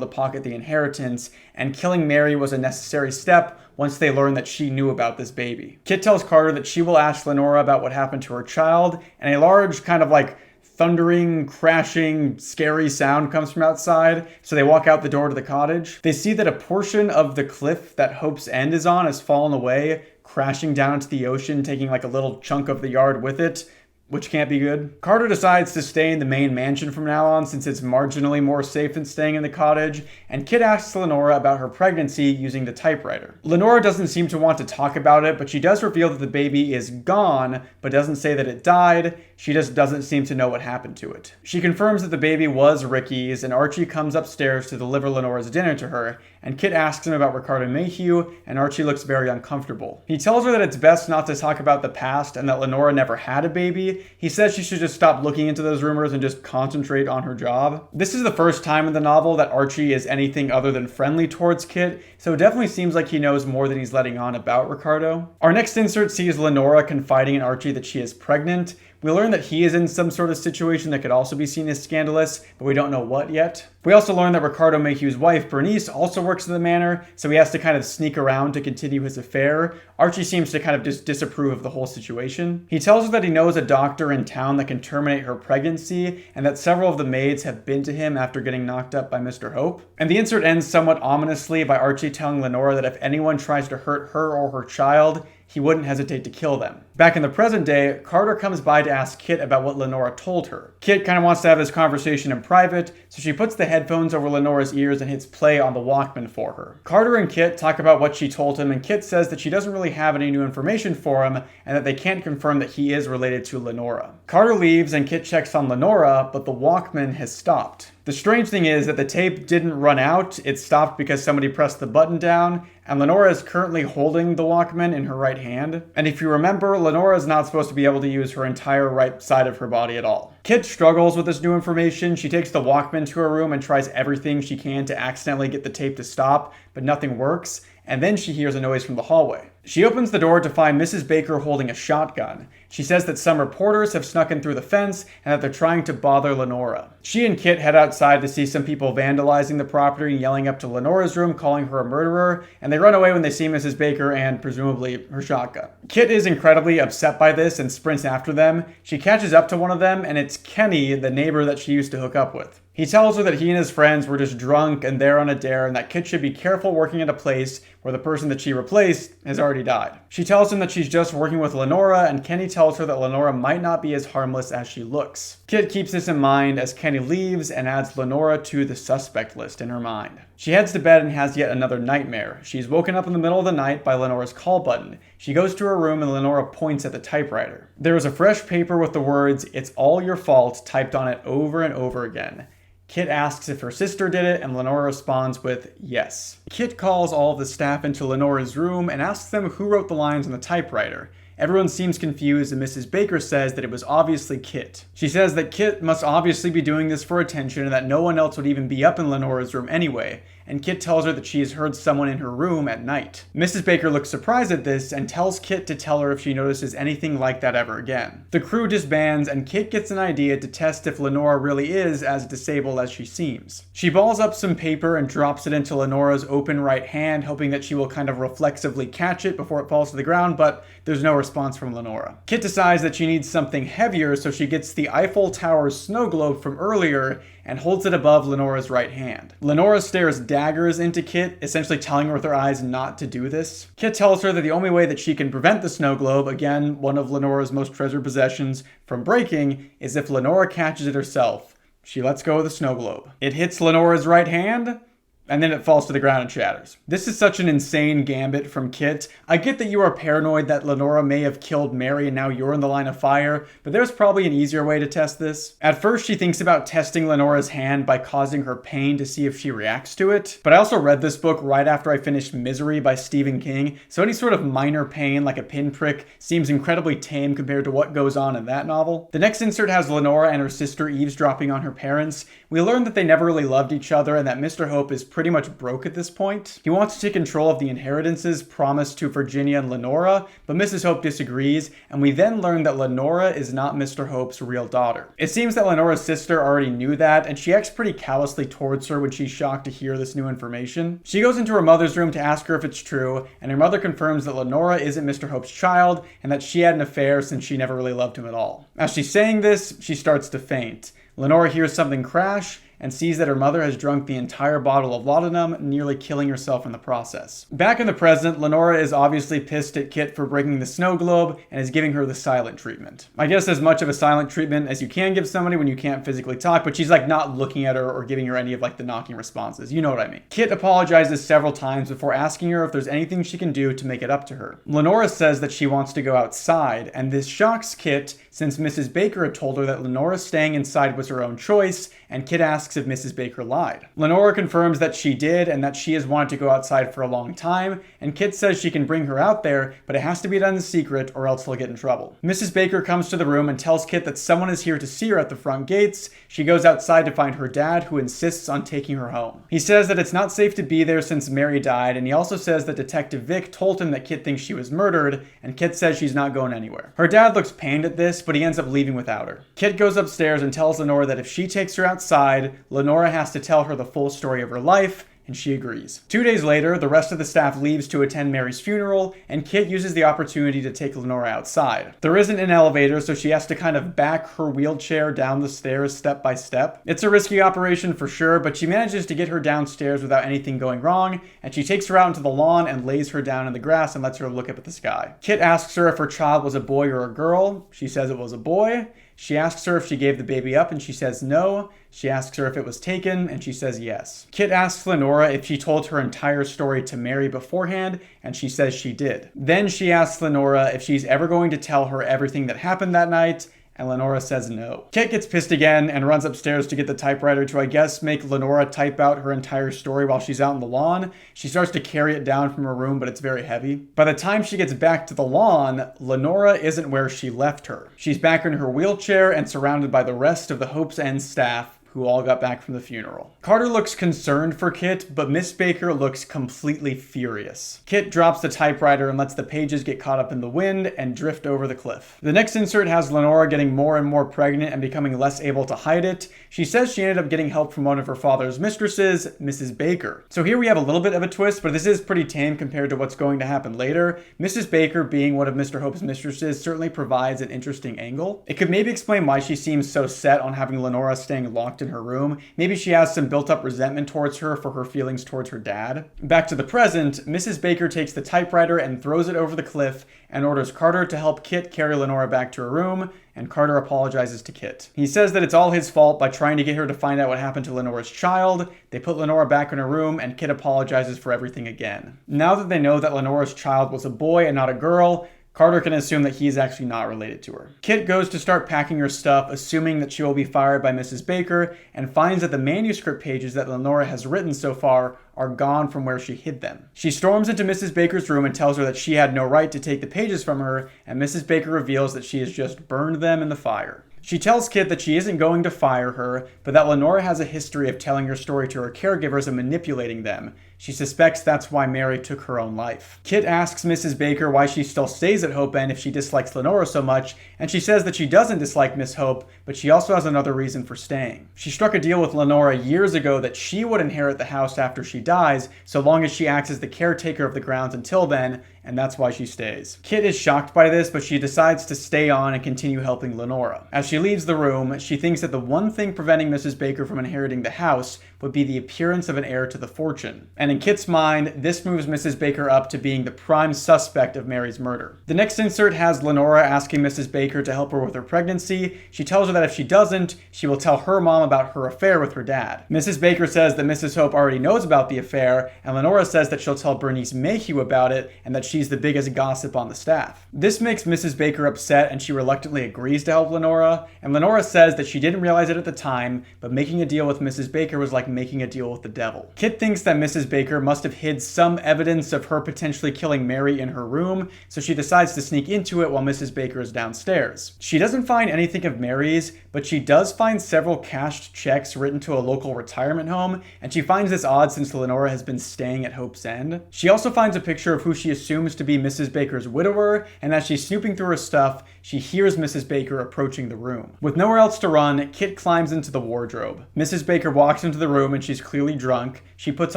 to pocket the inheritance, and killing Mary was a necessary step once they learned that she knew about this baby. Kit tells Carter that she will ask Lenora about what happened to her child, and a large kind of like thundering, crashing, scary sound comes from outside, so they walk out the door to the cottage. They see that a portion of the cliff that Hope's End is on has fallen away, crashing down into the ocean, taking like a little chunk of the yard with it, which can't be good. Carter decides to stay in the main mansion from now on since it's marginally more safe than staying in the cottage, and Kit asks Lenora about her pregnancy using the typewriter. Lenora doesn't seem to want to talk about it, but she does reveal that the baby is gone, but doesn't say that it died. She just doesn't seem to know what happened to it. She confirms that the baby was Ricky's, and Archie comes upstairs to deliver Lenora's dinner to her, and Kit asks him about Ricardo Mayhew, and Archie looks very uncomfortable. He tells her that it's best not to talk about the past and that Lenora never had a baby. He says she should just stop looking into those rumors and just concentrate on her job. This is the first time in the novel that Archie is anything other than friendly towards Kit, so it definitely seems like he knows more than he's letting on about Ricardo. Our next insert sees Lenora confiding in Archie that she is pregnant. We learn that he is in some sort of situation that could also be seen as scandalous, but we don't know what yet. We also learn that Ricardo Mayhew's wife, Bernice, also works in the manor, so he has to kind of sneak around to continue his affair. Archie seems to kind of just disapprove of the whole situation. He tells her that he knows a doctor in town that can terminate her pregnancy, and that several of the maids have been to him after getting knocked up by Mr. Hope. And the insert ends somewhat ominously by Archie telling Lenora that if anyone tries to hurt her or her child, he wouldn't hesitate to kill them. Back in the present day, Carter comes by to ask Kit about what Lenora told her. Kit kind of wants to have this conversation in private, so she puts the headphones over Lenora's ears and hits play on the Walkman for her. Carter and Kit talk about what she told him, and Kit says that she doesn't really have any new information for him, and that they can't confirm that he is related to Lenora. Carter leaves and Kit checks on Lenora, but the Walkman has stopped. The strange thing is that the tape didn't run out, it stopped because somebody pressed the button down, and Lenora is currently holding the Walkman in her right hand. And if you remember, Lenora is not supposed to be able to use her entire right side of her body at all. Kit struggles with this new information. She takes the Walkman to her room and tries everything she can to accidentally get the tape to stop, but nothing works, and then she hears a noise from the hallway. She opens the door to find Mrs. Baker holding a shotgun. She says that some reporters have snuck in through the fence and that they're trying to bother Lenora. She and Kit head outside to see some people vandalizing the property and yelling up to Lenora's room, calling her a murderer, and they run away when they see Mrs. Baker and, presumably, her shotgun. Kit is incredibly upset by this and sprints after them. She catches up to one of them, and it's Kenny, the neighbor that she used to hook up with. He tells her that he and his friends were just drunk and there on a dare, and that Kit should be careful working at a place where the person that she replaced has already died. She tells him that she's just working with Lenora, and Kenny tells her that Lenora might not be as harmless as she looks. Kit keeps this in mind as Kenny leaves and adds Lenora to the suspect list in her mind. She heads to bed and has yet another nightmare. She's woken up in the middle of the night by Lenora's call button. She goes to her room and Lenora points at the typewriter. There is a fresh paper with the words, "It's all your fault," typed on it over and over again. Kit asks if her sister did it, and Lenora responds with yes. Kit calls all of the staff into Lenora's room and asks them who wrote the lines on the typewriter. Everyone seems confused and Mrs. Baker says that it was obviously Kit. She says that Kit must obviously be doing this for attention and that no one else would even be up in Lenora's room anyway, and Kit tells her that she has heard someone in her room at night. Mrs. Baker looks surprised at this and tells Kit to tell her if she notices anything like that ever again. The crew disbands and Kit gets an idea to test if Lenora really is as disabled as she seems. She balls up some paper and drops it into Lenora's open right hand, hoping that she will kind of reflexively catch it before it falls to the ground, but there's no response from Lenora. Kit decides that she needs something heavier, so she gets the Eiffel Tower snow globe from earlier and holds it above Lenora's right hand. Lenora stares daggers into Kit, essentially telling her with her eyes not to do this. Kit tells her that the only way that she can prevent the snow globe, again one of Lenora's most treasured possessions, from breaking is if Lenora catches it herself. She lets go of the snow globe. It hits Lenora's right hand, and then it falls to the ground and shatters. This is such an insane gambit from Kit. I get that you are paranoid that Lenora may have killed Mary and now you're in the line of fire, but there's probably an easier way to test this. At first, she thinks about testing Lenora's hand by causing her pain to see if she reacts to it. But I also read this book right after I finished Misery by Stephen King, so any sort of minor pain like a pinprick seems incredibly tame compared to what goes on in that novel. The next insert has Lenora and her sister eavesdropping on her parents. We learn that they never really loved each other and that Mr. Hope is pretty much broke at this point. He wants to take control of the inheritances promised to Virginia and Lenora, but Mrs. Hope disagrees, and we then learn that Lenora is not Mr. Hope's real daughter. It seems that Lenora's sister already knew that, and she acts pretty callously towards her when she's shocked to hear this new information. She goes into her mother's room to ask her if it's true, and her mother confirms that Lenora isn't Mr. Hope's child, and that she had an affair since she never really loved him at all. As she's saying this, she starts to faint. Lenora hears something crash and sees that her mother has drunk the entire bottle of laudanum, nearly killing herself in the process. Back in the present, Lenora is obviously pissed at Kit for breaking the snow globe and is giving her the silent treatment. I guess as much of a silent treatment as you can give somebody when you can't physically talk, but she's like not looking at her or giving her any of like the knocking responses. You know what I mean. Kit apologizes several times before asking her if there's anything she can do to make it up to her. Lenora says that she wants to go outside, and this shocks Kit since Mrs. Baker had told her that Lenora staying inside was her own choice, and Kit asks if Mrs. Baker lied. Lenora confirms that she did and that she has wanted to go outside for a long time, and Kit says she can bring her out there, but it has to be done in secret or else they'll get in trouble. Mrs. Baker comes to the room and tells Kit that someone is here to see her at the front gates. She goes outside to find her dad, who insists on taking her home. He says that it's not safe to be there since Mary died, and he also says that Detective Vic told him that Kit thinks she was murdered, and Kit says she's not going anywhere. Her dad looks pained at this, but he ends up leaving without her. Kit goes upstairs and tells Lenora that if she takes her outside, Lenora has to tell her the full story of her life, and she agrees. 2 days later, the rest of the staff leaves to attend Mary's funeral, and Kit uses the opportunity to take Lenora outside. There isn't an elevator, so she has to kind of back her wheelchair down the stairs step by step. It's a risky operation for sure, but she manages to get her downstairs without anything going wrong, and she takes her out into the lawn and lays her down in the grass and lets her look up at the sky. Kit asks her if her child was a boy or a girl. She says it was a boy. She asks her if she gave the baby up, and she says no. She asks her if it was taken, and she says yes. Kit asks Lenora if she told her entire story to Mary beforehand, and she says she did. Then she asks Lenora if she's ever going to tell her everything that happened that night, and Lenora says no. Kit gets pissed again and runs upstairs to get the typewriter to, I guess, make Lenora type out her entire story while she's out on the lawn. She starts to carry it down from her room, but it's very heavy. By the time she gets back to the lawn, Lenora isn't where she left her. She's back in her wheelchair and surrounded by the rest of the Hope's End staff, who all got back from the funeral. Carter looks concerned for Kit, but Miss Baker looks completely furious. Kit drops the typewriter and lets the pages get caught up in the wind and drift over the cliff. The next insert has Lenora getting more and more pregnant and becoming less able to hide it. She says she ended up getting help from one of her father's mistresses, Mrs. Baker. So here we have a little bit of a twist, but this is pretty tame compared to what's going to happen later. Mrs. Baker, being one of Mr. Hope's mistresses, certainly provides an interesting angle. It could maybe explain why she seems so set on having Lenora staying locked in her room. Maybe she has some built-up resentment towards her for her feelings towards her dad. Back to the present, Mrs. Baker takes the typewriter and throws it over the cliff and orders Carter to help Kit carry Lenora back to her room, and Carter apologizes to Kit. He says that it's all his fault by trying to get her to find out what happened to Lenora's child. They put Lenora back in her room, and Kit apologizes for everything again. Now that they know that Lenora's child was a boy and not a girl, Carter can assume that he is actually not related to her. Kit goes to start packing her stuff, assuming that she will be fired by Mrs. Baker, and finds that the manuscript pages that Lenora has written so far are gone from where she hid them. She storms into Mrs. Baker's room and tells her that she had no right to take the pages from her, and Mrs. Baker reveals that she has just burned them in the fire. She tells Kit that she isn't going to fire her, but that Lenora has a history of telling her story to her caregivers and manipulating them. She suspects that's why Mary took her own life. Kit asks Mrs. Baker why she still stays at Hope End if she dislikes Lenora so much, and she says that she doesn't dislike Miss Hope, but she also has another reason for staying. She struck a deal with Lenora years ago that she would inherit the house after she dies, so long as she acts as the caretaker of the grounds until then, and that's why she stays. Kit is shocked by this, but she decides to stay on and continue helping Lenora. As she leaves the room, she thinks that the one thing preventing Mrs. Baker from inheriting the house would be the appearance of an heir to the fortune. And in Kit's mind, this moves Mrs. Baker up to being the prime suspect of Mary's murder. The next insert has Lenora asking Mrs. Baker to help her with her pregnancy. She tells her that if she doesn't, she will tell her mom about her affair with her dad. Mrs. Baker says that Mrs. Hope already knows about the affair, and Lenora says that she'll tell Bernice Mayhew about it and that she's the biggest gossip on the staff. This makes Mrs. Baker upset, and she reluctantly agrees to help Lenora, and Lenora says that she didn't realize it at the time, but making a deal with Mrs. Baker was like making a deal with the devil. Kit thinks that Mrs. Baker must have hid some evidence of her potentially killing Mary in her room, so she decides to sneak into it while Mrs. Baker is downstairs. She doesn't find anything of Mary's, but she does find several cashed checks written to a local retirement home, and she finds this odd since Lenora has been staying at Hope's End. She also finds a picture of who she assumes to be Mrs. Baker's widower, and as she's snooping through her stuff, she hears Mrs. Baker approaching the room. With nowhere else to run, Kit climbs into the wardrobe. Mrs. Baker walks into the room and she's clearly drunk. She puts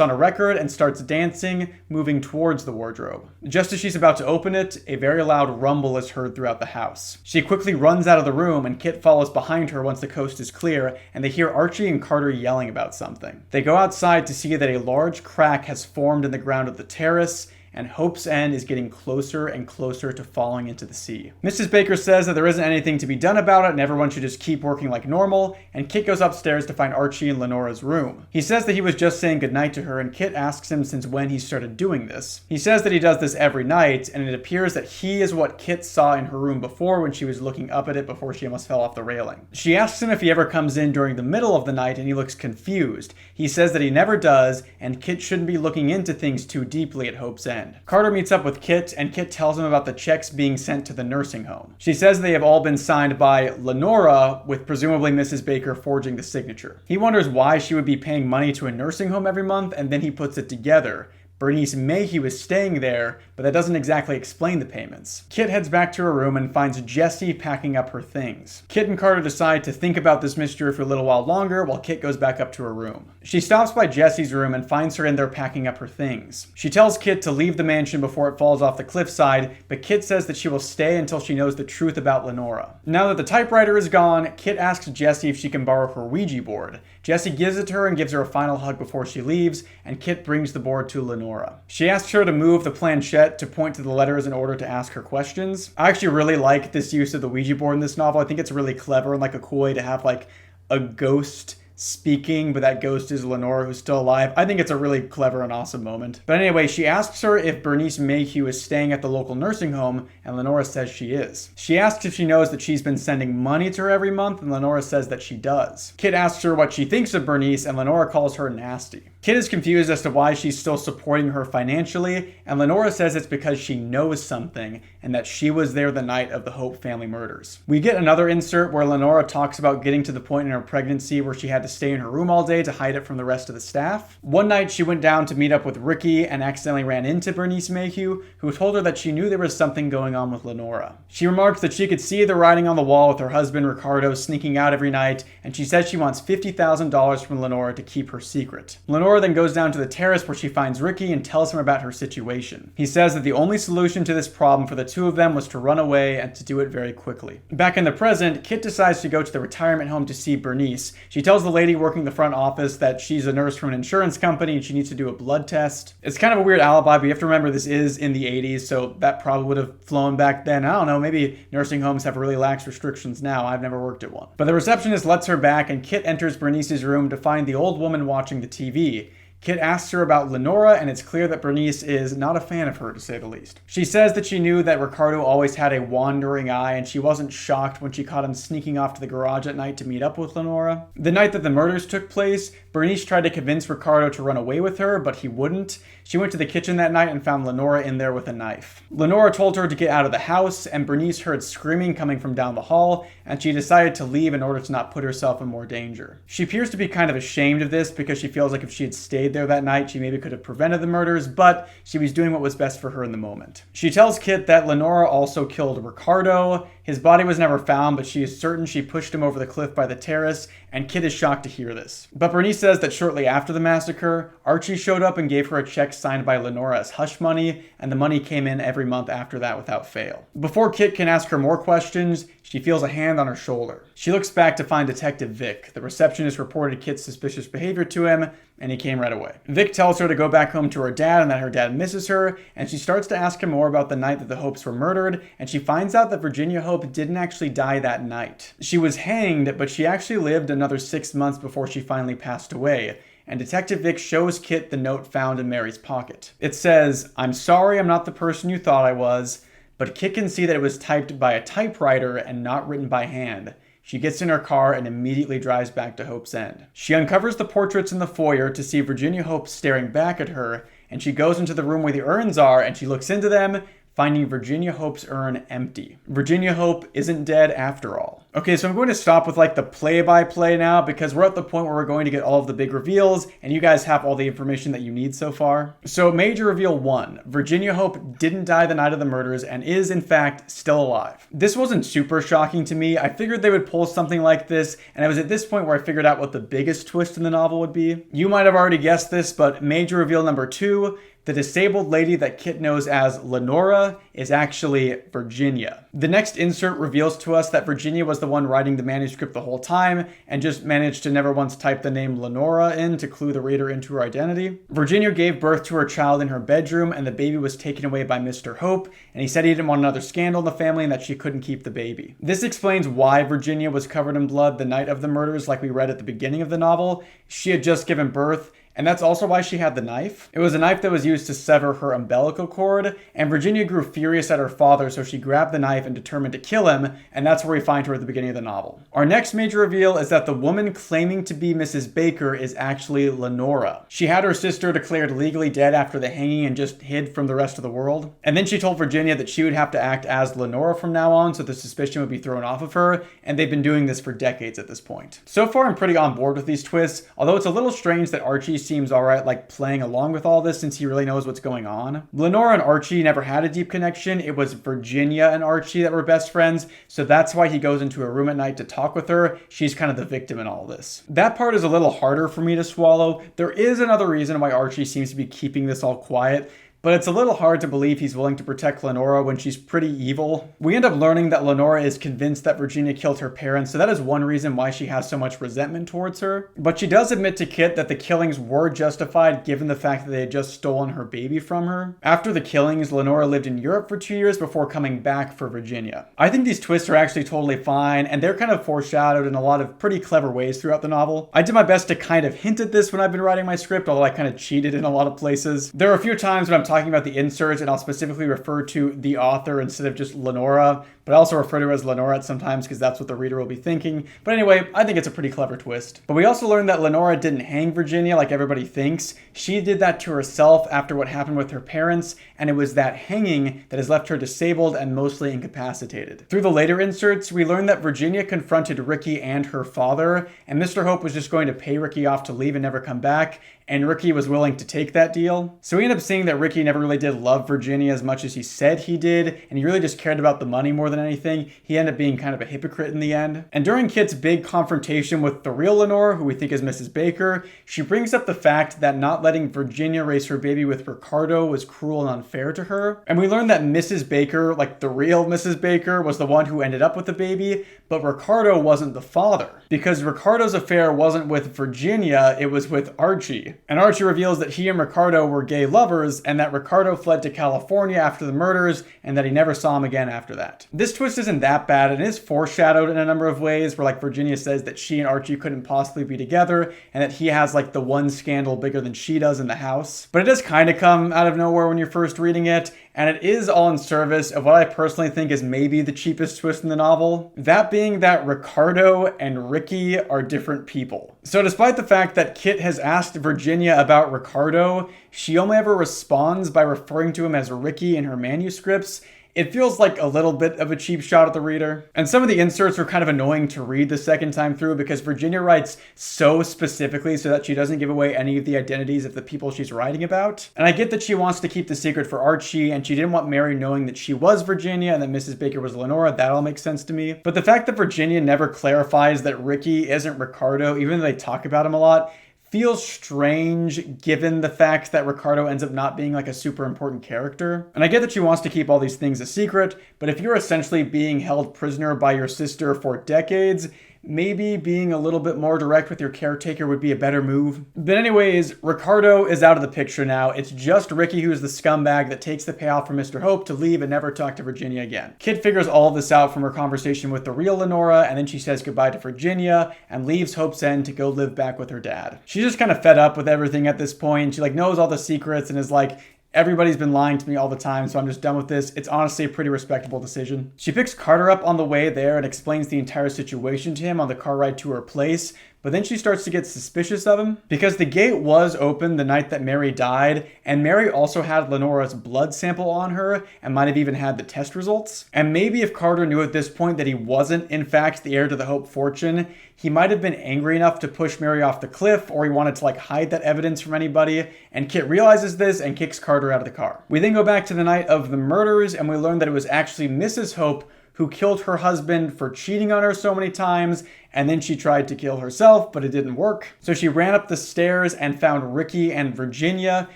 on a record and starts dancing, moving towards the wardrobe. Just as she's about to open it, a very loud rumble is heard throughout the house. She quickly runs out of the room and Kit follows behind her once the coast is clear, and they hear Archie and Carter yelling about something. They go outside to see that a large crack has formed in the ground of the terrace, and Hope's End is getting closer and closer to falling into the sea. Mrs. Baker says that there isn't anything to be done about it and everyone should just keep working like normal, and Kit goes upstairs to find Archie in Lenora's room. He says that he was just saying goodnight to her, and Kit asks him since when he started doing this. He says that he does this every night, and it appears that he is what Kit saw in her room before when she was looking up at it before she almost fell off the railing. She asks him if he ever comes in during the middle of the night, and he looks confused. He says that he never does, and Kit shouldn't be looking into things too deeply at Hope's End. Carter meets up with Kit, and Kit tells him about the checks being sent to the nursing home. She says they have all been signed by Lenora, with presumably Mrs. Baker forging the signature. He wonders why she would be paying money to a nursing home every month, and then he puts it together. Bernice Mayhew is staying there, but that doesn't exactly explain the payments. Kit heads back to her room and finds Jessie packing up her things. Kit and Carter decide to think about this mystery for a little while longer while Kit goes back up to her room. She stops by Jessie's room and finds her in there packing up her things. She tells Kit to leave the mansion before it falls off the cliffside, but Kit says that she will stay until she knows the truth about Lenora. Now that the typewriter is gone, Kit asks Jessie if she can borrow her Ouija board. Jessie gives it to her and gives her a final hug before she leaves, and Kit brings the board to Lenora. She asks her to move the planchette to point to the letters in order to ask her questions. I actually really like this use of the Ouija board in this novel. I think it's really clever and like a cool way to have like a ghost speaking, but that ghost is Lenora, who's still alive. I think it's a really clever and awesome moment. But anyway, she asks her if Bernice Mayhew is staying at the local nursing home, and Lenora says she is. She asks if she knows that she's been sending money to her every month, and Lenora says that she does. Kit asks her what she thinks of Bernice, and Lenora calls her nasty. Kit is confused as to why she's still supporting her financially, and Lenora says it's because she knows something, and that she was there the night of the Hope family murders. We get another insert where Lenora talks about getting to the point in her pregnancy where she had to stay in her room all day to hide it from the rest of the staff. One night she went down to meet up with Ricky and accidentally ran into Bernice Mayhew, who told her that she knew there was something going on with Lenora. She remarks that she could see the writing on the wall with her husband Ricardo sneaking out every night, and she says she wants $50,000 from Lenora to keep her secret. Lenora then goes down to the terrace where she finds Ricky and tells him about her situation. He says that the only solution to this problem for the two of them was to run away and to do it very quickly. Back in the present, Kit decides to go to the retirement home to see Bernice. She tells the lady working the front office that she's a nurse from an insurance company and she needs to do a blood test. It's kind of a weird alibi, but you have to remember this is in the 80s, so that probably would have flown back then. I don't know, maybe nursing homes have really lax restrictions now. I've never worked at one. But the receptionist lets her back, and Kit enters Bernice's room to find the old woman watching the TV. Kit asks her about Lenora, and it's clear that Bernice is not a fan of her, to say the least. She says that she knew that Ricardo always had a wandering eye, and she wasn't shocked when she caught him sneaking off to the garage at night to meet up with Lenora. The night that the murders took place, Bernice tried to convince Ricardo to run away with her, but he wouldn't. She went to the kitchen that night and found Lenora in there with a knife. Lenora told her to get out of the house, and Bernice heard screaming coming from down the hall, and she decided to leave in order to not put herself in more danger. She appears to be kind of ashamed of this because she feels like if she had stayed there that night, she maybe could have prevented the murders, but she was doing what was best for her in the moment. She tells Kit that Lenora also killed Ricardo. His body was never found, but she is certain she pushed him over the cliff by the terrace, and Kit is shocked to hear this. But Bernice says that shortly after the massacre, Archie showed up and gave her a check signed by Lenora as hush money, and the money came in every month after that without fail. Before Kit can ask her more questions, she feels a hand on her shoulder. She looks back to find Detective Vic. The receptionist reported Kit's suspicious behavior to him, and he came right away. Vic tells her to go back home to her dad and that her dad misses her, and she starts to ask him more about the night that the Hopes were murdered, and she finds out that Virginia Hope didn't actually die that night. She was hanged, but she actually lived another 6 months before she finally passed away. And Detective Vic shows Kit the note found in Mary's pocket. It says, "I'm sorry I'm not the person you thought I was," but Kit can see that it was typed by a typewriter and not written by hand. She gets in her car and immediately drives back to Hope's End. She uncovers the portraits in the foyer to see Virginia Hope staring back at her, and she goes into the room where the urns are and she looks into them, finding Virginia Hope's urn empty. Virginia Hope isn't dead after all. Okay, so I'm going to stop with like the play-by-play now because we're at the point where we're going to get all of the big reveals and you guys have all the information that you need so far. So major reveal 1, Virginia Hope didn't die the night of the murders and is in fact still alive. This wasn't super shocking to me. I figured they would pull something like this, and it was at this point where I figured out what the biggest twist in the novel would be. You might have already guessed this, but major reveal number 2, the disabled lady that Kit knows as Lenora is actually Virginia. The next insert reveals to us that Virginia was the one writing the manuscript the whole time and just managed to never once type the name Lenora in to clue the reader into her identity. Virginia gave birth to her child in her bedroom and the baby was taken away by Mr. Hope, and he said he didn't want another scandal in the family and that she couldn't keep the baby. This explains why Virginia was covered in blood the night of the murders like we read at the beginning of the novel. She had just given birth, and that's also why she had the knife. It was a knife that was used to sever her umbilical cord, and Virginia grew furious at her father, so she grabbed the knife and determined to kill him, and that's where we find her at the beginning of the novel. Our next major reveal is that the woman claiming to be Mrs. Baker is actually Lenora. She had her sister declared legally dead after the hanging and just hid from the rest of the world. And then she told Virginia that she would have to act as Lenora from now on, so the suspicion would be thrown off of her, and they've been doing this for decades at this point. So far, I'm pretty on board with these twists, although it's a little strange that Archie seems alright like playing along with all this since he really knows what's going on. Lenora and Archie never had a deep connection. It was Virginia and Archie that were best friends, so that's why he goes into a room at night to talk with her. She's kind of the victim in all this. That part is a little harder for me to swallow. There is another reason why Archie seems to be keeping this all quiet, but it's a little hard to believe he's willing to protect Lenora when she's pretty evil. We end up learning that Lenora is convinced that Virginia killed her parents, so that is one reason why she has so much resentment towards her. But she does admit to Kit that the killings were justified given the fact that they had just stolen her baby from her. After the killings, Lenora lived in Europe for 2 years before coming back for Virginia. I think these twists are actually totally fine, and they're kind of foreshadowed in a lot of pretty clever ways throughout the novel. I did my best to kind of hint at this when I've been writing my script, although I kind of cheated in a lot of places. There are a few times when I'm talking about the inserts and I'll specifically refer to the author instead of just Lenora, but I also refer to her as Lenora sometimes because that's what the reader will be thinking. But anyway, I think it's a pretty clever twist. But we also learned that Lenora didn't hang Virginia like everybody thinks. She did that to herself after what happened with her parents, and it was that hanging that has left her disabled and mostly incapacitated. Through the later inserts, we learned that Virginia confronted Ricky and her father, and Mr. Hope was just going to pay Ricky off to leave and never come back, and Ricky was willing to take that deal. So we end up seeing that Ricky never really did love Virginia as much as he said he did, and he really just cared about the money more than anything. He ended up being kind of a hypocrite in the end. And during Kit's big confrontation with the real Lenore, who we think is Mrs. Baker, she brings up the fact that not letting Virginia raise her baby with Ricardo was cruel and unfair to her. And we learned that Mrs. Baker, like the real Mrs. Baker, was the one who ended up with the baby, but Ricardo wasn't the father. Because Ricardo's affair wasn't with Virginia, it was with Archie. scumbag. And Archie reveals that he and Ricardo were gay lovers and that Ricardo fled to California after the murders and that he never saw him again after that. This twist isn't that bad and is foreshadowed in a number of ways where like Virginia says that she and Archie couldn't possibly be together and that he has like the one scandal bigger than she does in the house. But it does kind of come out of nowhere when you're first reading it, and it is all in service of what I personally think is maybe the cheapest twist in the novel. That being that Ricardo and Ricky are different people. So despite the fact that Kit has asked Virginia about Ricardo, she only ever responds by referring to him as Ricky in her manuscripts. It feels like a little bit of a cheap shot at the reader. And some of the inserts are kind of annoying to read the second time through because Virginia writes so specifically so that she doesn't give away any of the identities of the people she's writing about. And I get that she wants to keep the secret for Archie and she didn't want Mary knowing that she was Virginia and that Mrs. Baker was Lenora. That all makes sense to me. But the fact that Virginia never clarifies that Ricky isn't Ricardo, even though they talk about him a lot, feels strange given the fact that Ricardo ends up not being like a super important character. And I get that she wants to keep all these things a secret, but if you're essentially being held prisoner by your sister for decades, maybe being a little bit more direct with your caretaker would be a better move. But anyways, Ricardo is out of the picture now. It's just Ricky who's the scumbag that takes the payoff from Mr. Hope to leave and never talk to Virginia again. Kit figures all of this out from her conversation with the real Lenora, and then she says goodbye to Virginia and leaves Hope's End to go live back with her dad. She's just kind of fed up with everything at this point. She like knows all the secrets and is like, everybody's been lying to me all the time, so I'm just done with this. It's honestly a pretty respectable decision. She picks Carter up on the way there and explains the entire situation to him on the car ride to her place, but then she starts to get suspicious of him because the gate was open the night that Mary died, and Mary also had Lenora's blood sample on her and might have even had the test results. And maybe if Carter knew at this point that he wasn't, in fact, the heir to the Hope fortune, he might have been angry enough to push Mary off the cliff, or he wanted to like hide that evidence from anybody, and Kit realizes this and kicks Carter out of the car. We then go back to the night of the murders, and we learn that it was actually Mrs. Hope who killed her husband for cheating on her so many times, and then she tried to kill herself, but it didn't work. So she ran up the stairs and found Ricky and Virginia,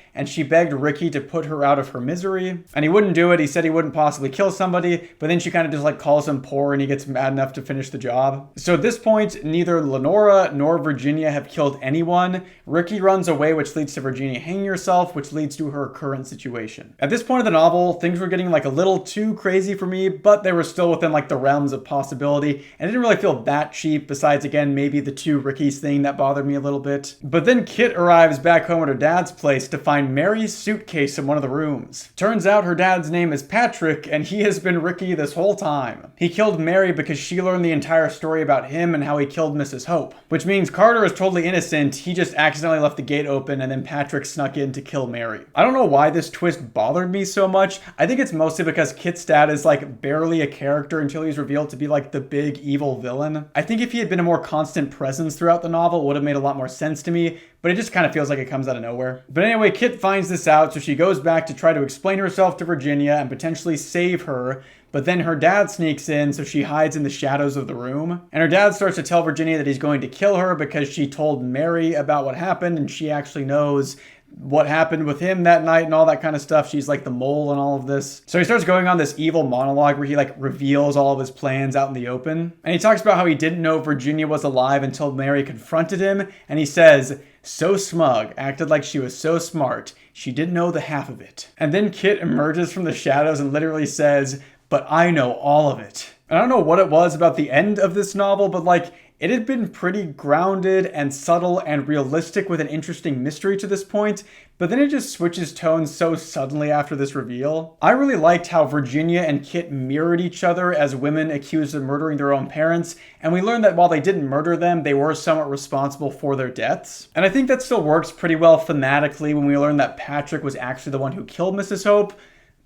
and she begged Ricky to put her out of her misery. And he wouldn't do it. He said he wouldn't possibly kill somebody, but then she kind of just like calls him poor and he gets mad enough to finish the job. So at this point, neither Lenora nor Virginia have killed anyone. Ricky runs away, which leads to Virginia hanging herself, which leads to her current situation. At this point of the novel, things were getting like a little too crazy for me, but they were still within like the realms of possibility, and it didn't really feel that cheap. Besides, again, maybe the two Rickies thing that bothered me a little bit. But then Kit arrives back home at her dad's place to find Mary's suitcase in one of the rooms. Turns out her dad's name is Patrick, and he has been Ricky this whole time. He killed Mary because she learned the entire story about him and how he killed Mrs. Hope. Which means Carter is totally innocent. He just accidentally left the gate open, and then Patrick snuck in to kill Mary. I don't know why this twist bothered me so much. I think it's mostly because Kit's dad is like barely a character until he's revealed to be like the big evil villain. I think if he had been a more constant presence throughout the novel, it would have made a lot more sense to me, but it just kind of feels like it comes out of nowhere. But anyway, Kit finds this out, so she goes back to try to explain herself to Virginia and potentially save her, but then her dad sneaks in, so she hides in the shadows of the room. And her dad starts to tell Virginia that he's going to kill her because she told Mary about what happened, and she actually knows what happened with him that night and all that kind of stuff. She's like the mole and all of this. So he starts going on this evil monologue where he like reveals all of his plans out in the open. And he talks about how he didn't know Virginia was alive until Mary confronted him. And he says, so smug, acted like she was so smart. She didn't know the half of it. And then Kit emerges from the shadows and literally says, but I know all of it. And I don't know what it was about the end of this novel, but like, it had been pretty grounded and subtle and realistic with an interesting mystery to this point, but then it just switches tones so suddenly after this reveal. I really liked how Virginia and Kit mirrored each other as women accused of murdering their own parents, and we learned that while they didn't murder them, they were somewhat responsible for their deaths. And I think that still works pretty well thematically when we learn that Patrick was actually the one who killed Mrs. Hope.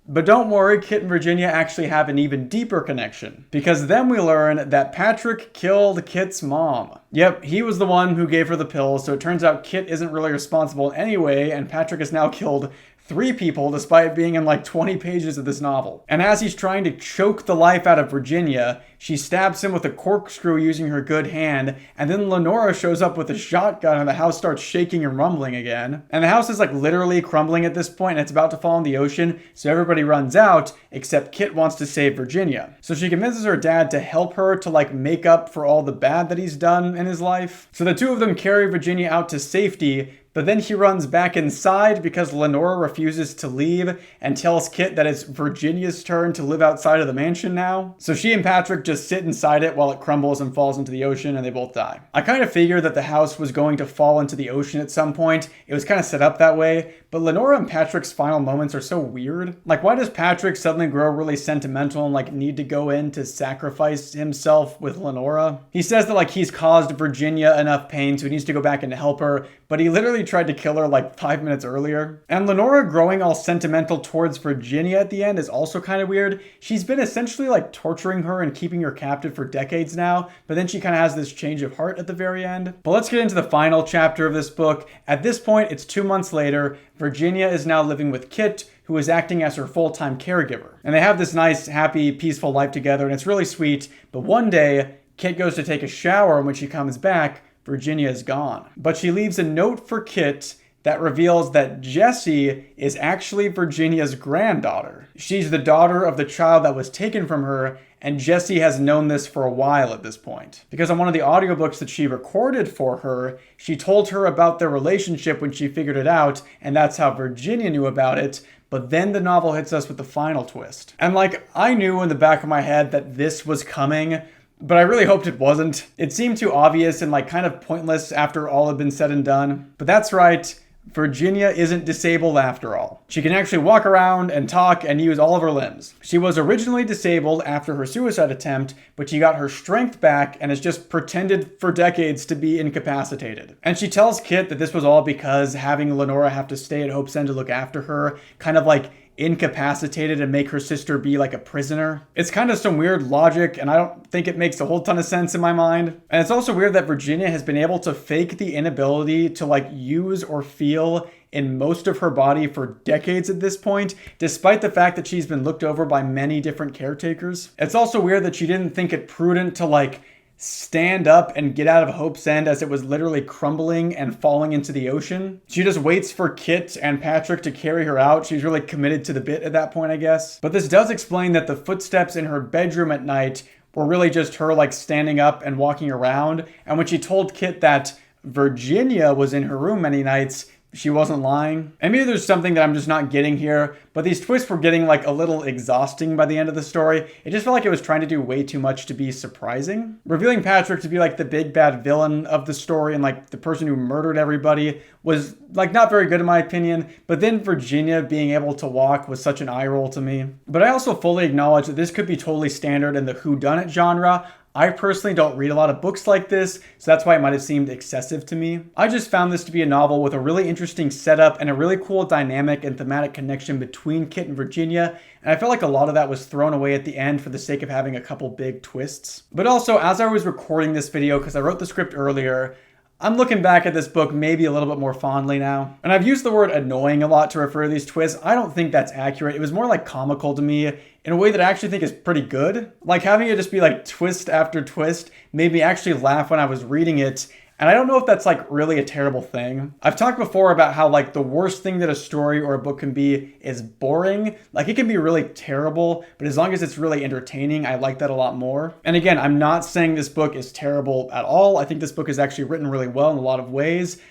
But don't worry, Kit and Virginia actually have an even deeper connection, because then we learn that Patrick killed Kit's mom. Yep, he was the one who gave her the pills, so it turns out Kit isn't really responsible anyway, and Patrick has now killed 3 people despite being in like 20 pages of this novel. And as he's trying to choke the life out of Virginia, she stabs him with a corkscrew using her good hand, and then Lenora shows up with a shotgun and the house starts shaking and rumbling again. And the house is like literally crumbling at this point and it's about to fall in the ocean, so everybody runs out, except Kit wants to save Virginia. So she convinces her dad to help her to like make up for all the bad that he's done in his life. So the two of them carry Virginia out to safety, But then he runs back inside because Lenora refuses to leave and tells Kit that it's Virginia's turn to live outside of the mansion now. So she and Patrick just sit inside it while it crumbles and falls into the ocean, and they both die. I kind of figured that the house was going to fall into the ocean at some point. It was kind of set up that way, but Lenora and Patrick's final moments are so weird. Like, why does Patrick suddenly grow really sentimental and like need to go in to sacrifice himself with Lenora? He says that like he's caused Virginia enough pain, so he needs to go back and help her, but he literally tried to kill her like 5 minutes earlier. And Lenora growing all sentimental towards Virginia at the end is also kind of weird. She's been essentially like torturing her and keeping her captive for decades now, but then she kind of has this change of heart at the very end. But let's get into the final chapter of this book. At this point, it's 2 months later. Virginia is now living with Kit, who is acting as her full-time caregiver. And they have this nice, happy, peaceful life together, and it's really sweet. But one day, Kit goes to take a shower, and when she comes back, Virginia is gone. But she leaves a note for Kit that reveals that Jessie is actually Virginia's granddaughter. She's the daughter of the child that was taken from her, and Jessie has known this for a while at this point. Because on one of the audiobooks that she recorded for her, she told her about their relationship when she figured it out, and that's how Virginia knew about it. But then the novel hits us with the final twist. And like, I knew in the back of my head that this was coming, but I really hoped it wasn't. It seemed too obvious and like kind of pointless after all had been said and done. But that's right. Virginia isn't disabled after all. She can actually walk around and talk and use all of her limbs. She was originally disabled after her suicide attempt, but she got her strength back and has just pretended for decades to be incapacitated. And she tells Kit that this was all because having Lenora have to stay at Hope's End to look after her kind of like incapacitated and make her sister be like a prisoner. It's kind of some weird logic, and I don't think it makes a whole ton of sense in my mind. And it's also weird that Virginia has been able to fake the inability to like use or feel in most of her body for decades at this point, despite the fact that she's been looked over by many different caretakers. It's also weird that she didn't think it prudent to like stand up and get out of Hope's End as it was literally crumbling and falling into the ocean. She just waits for Kit and Patrick to carry her out. She's really committed to the bit at that point, I guess. But this does explain that the footsteps in her bedroom at night were really just her like standing up and walking around. And when she told Kit that Virginia was in her room many nights, she wasn't lying. And maybe there's something that I'm just not getting here, but these twists were getting like a little exhausting by the end of the story. It just felt like it was trying to do way too much to be surprising. Revealing Patrick to be like the big bad villain of the story and like the person who murdered everybody was like not very good in my opinion, but then Virginia being able to walk was such an eye roll to me. But I also fully acknowledge that this could be totally standard in the whodunit genre. I personally don't read a lot of books like this, so that's why it might have seemed excessive to me. I just found this to be a novel with a really interesting setup and a really cool dynamic and thematic connection between Kit and Virginia, and I felt like a lot of that was thrown away at the end for the sake of having a couple big twists. But also, as I was recording this video, because I wrote the script earlier, I'm looking back at this book maybe a little bit more fondly now. And I've used the word annoying a lot to refer to these twists. I don't think that's accurate. It was more like comical to me in a way that I actually think is pretty good. Like having it just be like twist after twist made me actually laugh when I was reading it. And I don't know if that's like really a terrible thing. I've talked before about how like the worst thing that a story or a book can be is boring. Like it can be really terrible, but as long as it's really entertaining, I like that a lot more. And again, I'm not saying this book is terrible at all. I think this book is actually written really well in a lot of ways.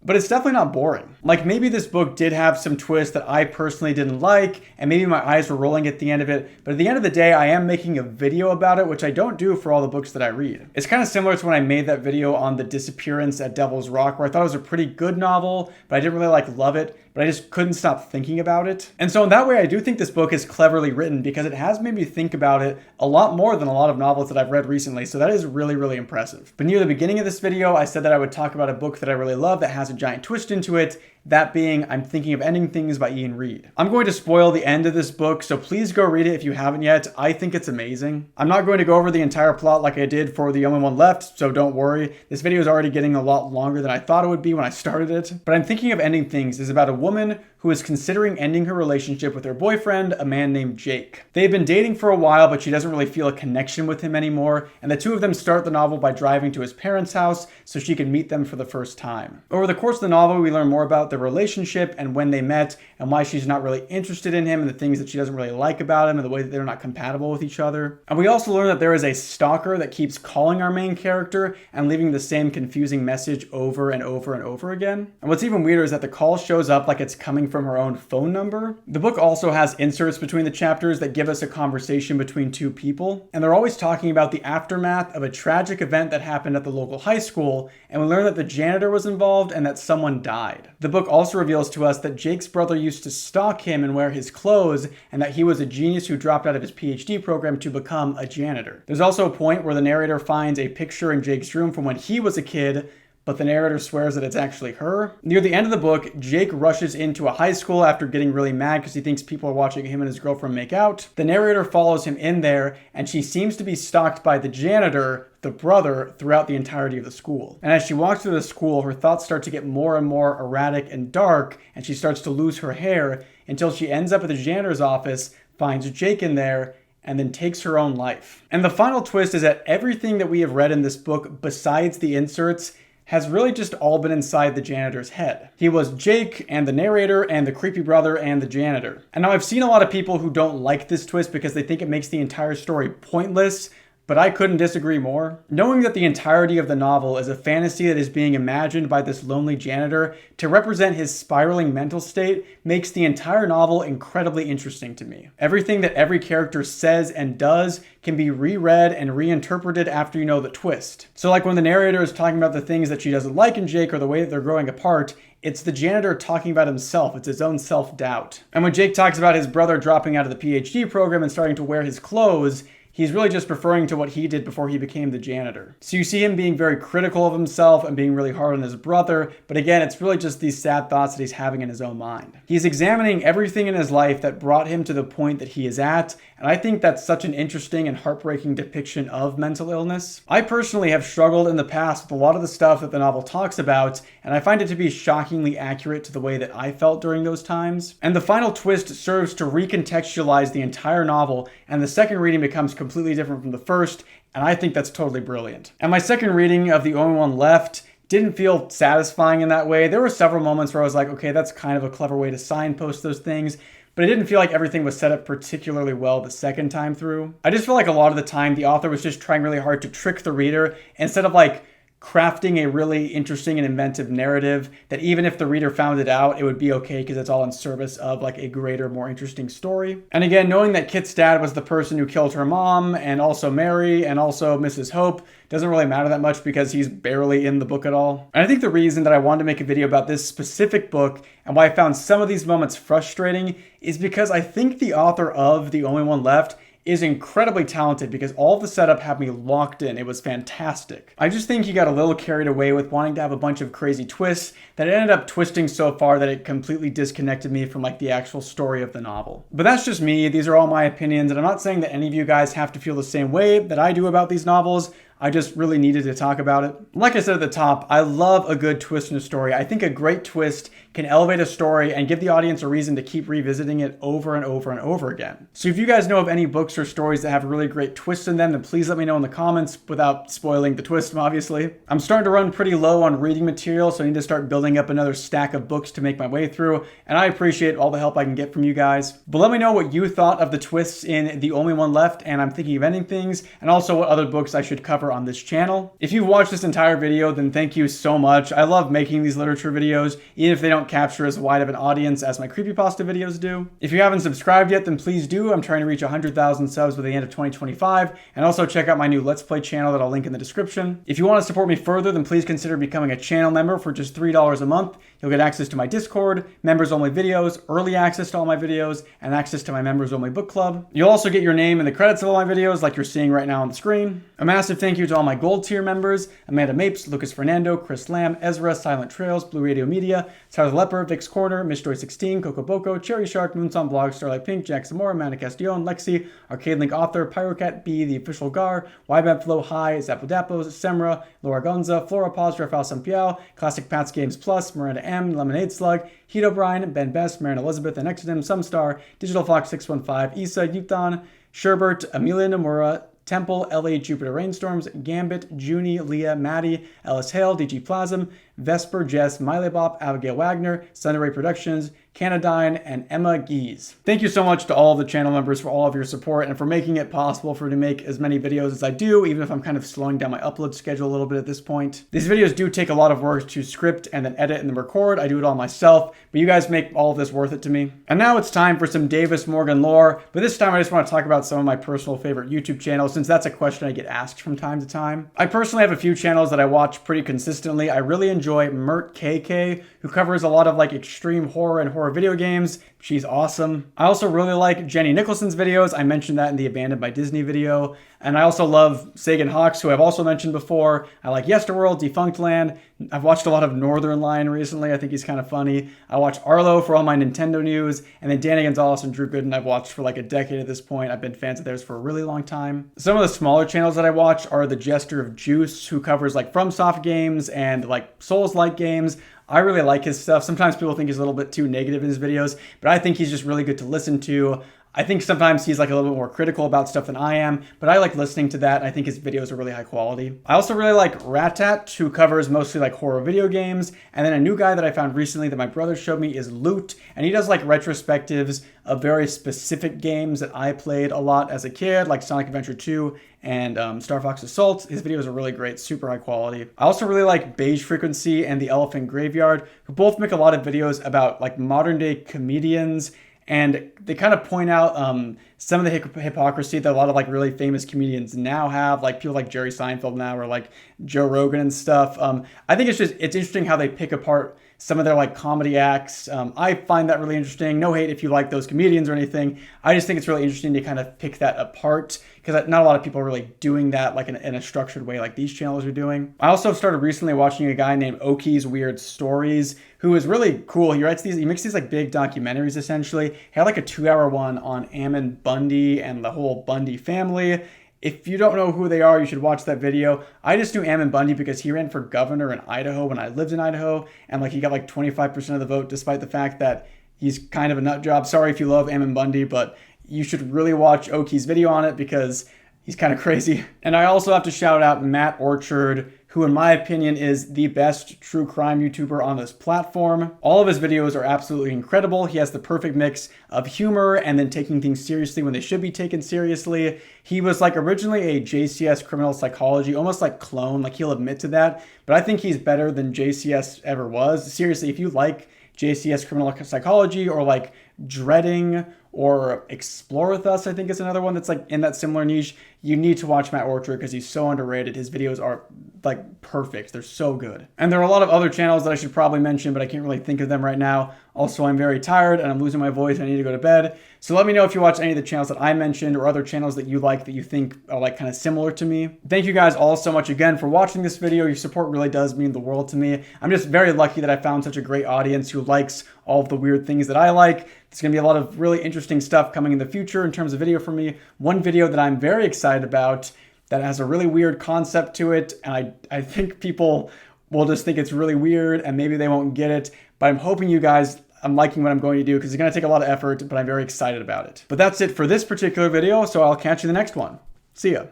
But it's definitely not boring. Like maybe this book did have some twists that I personally didn't like, and maybe my eyes were rolling at the end of it, but at the end of the day, I am making a video about it, which I don't do for all the books that I read. It's kind of similar to when I made that video on The Disappearance at Devil's Rock, where I thought it was a pretty good novel, but I didn't really like love it, but I just couldn't stop thinking about it. And so in that way, I do think this book is cleverly written because it has made me think about it a lot more than a lot of novels that I've read recently, so that is really, really impressive. But near the beginning of this video, I said that I would talk about a book that I really love that has a giant twist into it, that being I'm Thinking of Ending Things by Ian Reid. I'm going to spoil the end of this book, so please go read it if you haven't yet. I think it's amazing. I'm not going to go over the entire plot like I did for The Only One Left, so don't worry. This video is already getting a lot longer than I thought it would be when I started it. But I'm Thinking of Ending Things is about a woman who is considering ending her relationship with her boyfriend, a man named Jake. They've been dating for a while, but she doesn't really feel a connection with him anymore, and the two of them start the novel by driving to his parents' house so she can meet them for the first time. Over the course of the novel, we learn more about about their relationship and when they met and why she's not really interested in him and the things that she doesn't really like about him and the way that they're not compatible with each other. And we also learn that there is a stalker that keeps calling our main character and leaving the same confusing message over and over and over again. And what's even weirder is that the call shows up like it's coming from her own phone number. The book also has inserts between the chapters that give us a conversation between two people, and they're always talking about the aftermath of a tragic event that happened at the local high school, and we learn that the janitor was involved and that someone died. The book also reveals to us that Jake's brother used to stalk him and wear his clothes, and that he was a genius who dropped out of his PhD program to become a janitor. There's also a point where the narrator finds a picture in Jake's room from when he was a kid, but the narrator swears that it's actually her. Near the end of the book, Jake rushes into a high school after getting really mad because he thinks people are watching him and his girlfriend make out. The narrator follows him in there, and she seems to be stalked by the janitor, the brother, throughout the entirety of the school. And as she walks through the school, her thoughts start to get more and more erratic and dark, and she starts to lose her hair until she ends up at the janitor's office, finds Jake in there, and then takes her own life. And the final twist is that everything that we have read in this book, besides the inserts, has really just all been inside the janitor's head. He was Jake and the narrator and the creepy brother and the janitor. And now I've seen a lot of people who don't like this twist because they think it makes the entire story pointless, but I couldn't disagree more. Knowing that the entirety of the novel is a fantasy that is being imagined by this lonely janitor to represent his spiraling mental state makes the entire novel incredibly interesting to me. Everything that every character says and does can be reread and reinterpreted after you know the twist. So like when the narrator is talking about the things that she doesn't like in Jake or the way that they're growing apart, it's the janitor talking about himself. It's his own self-doubt. And when Jake talks about his brother dropping out of the PhD program and starting to wear his clothes, he's really just referring to what he did before he became the janitor. So you see him being very critical of himself and being really hard on his brother, but again, it's really just these sad thoughts that he's having in his own mind. He's examining everything in his life that brought him to the point that he is at, and I think that's such an interesting and heartbreaking depiction of mental illness. I personally have struggled in the past with a lot of the stuff that the novel talks about, and I find it to be shockingly accurate to the way that I felt during those times. And the final twist serves to recontextualize the entire novel, and the second reading becomes completely different from the first, and I think that's totally brilliant. And my second reading of The Only One Left didn't feel satisfying in that way. There were several moments where I was like, okay, that's kind of a clever way to signpost those things, but it didn't feel like everything was set up particularly well the second time through. I just feel like a lot of the time the author was just trying really hard to trick the reader instead of like crafting a really interesting and inventive narrative that even if the reader found it out, it would be okay because it's all in service of like a greater, more interesting story. And again, knowing that Kit's dad was the person who killed her mom and also Mary and also Mrs. Hope doesn't really matter that much because he's barely in the book at all. And I think the reason that I wanted to make a video about this specific book and why I found some of these moments frustrating is because I think the author of The Only One Left is incredibly talented because all of the setup had me locked in. It was fantastic. I just think he got a little carried away with wanting to have a bunch of crazy twists that it ended up twisting so far that it completely disconnected me from like the actual story of the novel. But that's just me. These are all my opinions, and I'm not saying that any of you guys have to feel the same way that I do about these novels. I just really needed to talk about it. Like I said at the top, I love a good twist in a story. I think a great twist can elevate a story and give the audience a reason to keep revisiting it over and over and over again. So if you guys know of any books or stories that have really great twists in them, then please let me know in the comments without spoiling the twist, obviously. I'm starting to run pretty low on reading material, so I need to start building up another stack of books to make my way through, and I appreciate all the help I can get from you guys. But let me know what you thought of the twists in The Only One Left, and I'm thinking of ending things, and also what other books I should cover on this channel. If you've watched this entire video, then thank you so much. I love making these literature videos, even if they don't capture as wide of an audience as my creepypasta videos do. If you haven't subscribed yet, then please do. I'm trying to reach 100,000 subs by the end of 2025, and also check out my new Let's Play channel that I'll link in the description. If you want to support me further, then please consider becoming a channel member for just $3 a month. You'll get access to my Discord, members-only videos, early access to all my videos, and access to my members-only book club. You'll also get your name in the credits of all my videos like you're seeing right now on the screen. A massive thank you to all my gold tier members: Amanda Mapes, Lucas Fernando, Chris Lamb, Ezra, Silent Trails, Blue Radio Media, Tyler the Leper, Vix Corner, Mishjoy16, Coco Boko, Cherry Shark, Moonson Vlog, Starlight Pink, Jack Zamora, Amanda Castillon, Lexi, Arcade Link Author, Pyrocat B, The Official Gar, YBAB Flow High, Zapodapos, Semra, Laura Gonza, Flora Paz, Rafael Sampiao, Classic Pats Games Plus, Miranda M, Lemonade Slug, Heat O'Brien, Ben Best, Marin Elizabeth, and Exodum, Sumstar, Digital Fox 615, Issa, Yutan, Sherbert, Amelia Nomura, Temple, LA Jupiter Rainstorms, Gambit, Junie, Leah, Maddie, Ellis Hale, DG Plasm, Vesper, Jess, Miley Abigail Wagner, Sunray Productions, Canadine, and Emma Geese. Thank you so much to all of the channel members for all of your support and for making it possible for me to make as many videos as I do, even if I'm kind of slowing down my upload schedule a little bit at this point. These videos do take a lot of work to script and then edit and then record. I do it all myself, but you guys make all of this worth it to me. And now it's time for some Davis Morgan lore, but this time I just want to talk about some of my personal favorite YouTube channels, since that's a question I get asked from time to time. I personally have a few channels that I watch pretty consistently. I really enjoy Mert KK, who covers a lot of like extreme horror and horror video games. She's awesome. I also really like Jenny Nicholson's videos. I mentioned that in the Abandoned by Disney video. And I also love Sagan Hawks, who I've also mentioned before. I like Yesterworld, Defunct Land. I've watched a lot of Northern Lion recently. I think he's kind of funny. I watch Arlo for all my Nintendo news. And then Danny Gonzalez and Drew Gooden I've watched for like a decade at this point. I've been fans of theirs for a really long time. Some of the smaller channels that I watch are the Jester of Juice, who covers like FromSoft games and like Souls-like games. I really like his stuff. Sometimes people think he's a little bit too negative in his videos, but I think he's just really good to listen to. I think sometimes he's like a little bit more critical about stuff than I am, but I like listening to that. I think his videos are really high quality. I also really like Ratat, who covers mostly like horror video games. And then a new guy that I found recently that my brother showed me is Loot, and he does like retrospectives of very specific games that I played a lot as a kid, like Sonic Adventure 2 and Star Fox Assault. His videos are really great, super high quality. I also really like Beige Frequency and The Elephant Graveyard, who both make a lot of videos about like modern day comedians, and they kind of point out some of the hypocrisy that a lot of like really famous comedians now have, like people like Jerry Seinfeld now, or like Joe Rogan and stuff. I think it's interesting how they pick apart some of their like comedy acts. I find that really interesting. No hate if you like those comedians or anything. I just think it's really interesting to kind of pick that apart, because not a lot of people are really doing that like in a structured way like these channels are doing. I also started recently watching a guy named Oki's Weird Stories, who is really cool. He makes these like big documentaries essentially. He had like a 2-hour one on Ammon Bundy and the whole Bundy family. If you don't know who they are, you should watch that video. I just knew Ammon Bundy because he ran for governor in Idaho when I lived in Idaho, and like he got like 25% of the vote, despite the fact that he's kind of a nut job. Sorry if you love Ammon Bundy, but you should really watch Oki's video on it because he's kind of crazy. And I also have to shout out Matt Orchard, who in my opinion is the best true crime YouTuber on this platform. All of his videos are absolutely incredible. He has the perfect mix of humor and then taking things seriously when they should be taken seriously. He was like originally a JCS criminal psychology, almost like clone, like he'll admit to that, but I think he's better than JCS ever was. Seriously, if you like JCS criminal psychology or like Dreading or Explore With Us, I think is another one that's like in that similar niche, you need to watch Matt Orchard because he's so underrated. His videos are like perfect. They're so good. And there are a lot of other channels that I should probably mention, but I can't really think of them right now. Also, I'm very tired and I'm losing my voice and I need to go to bed. So let me know if you watch any of the channels that I mentioned or other channels that you like that you think are like kind of similar to me. Thank you guys all so much again for watching this video. Your support really does mean the world to me. I'm just very lucky that I found such a great audience who likes all of the weird things that I like. There's going to be a lot of really interesting stuff coming in the future in terms of video for me. One video that I'm very excited about that has a really weird concept to it, and I think people will just think it's really weird and maybe they won't get it, but I'm hoping you guys, I'm liking what I'm going to do because it's going to take a lot of effort, but I'm very excited about it. But that's it for this particular video, so I'll catch you in the next one. See ya.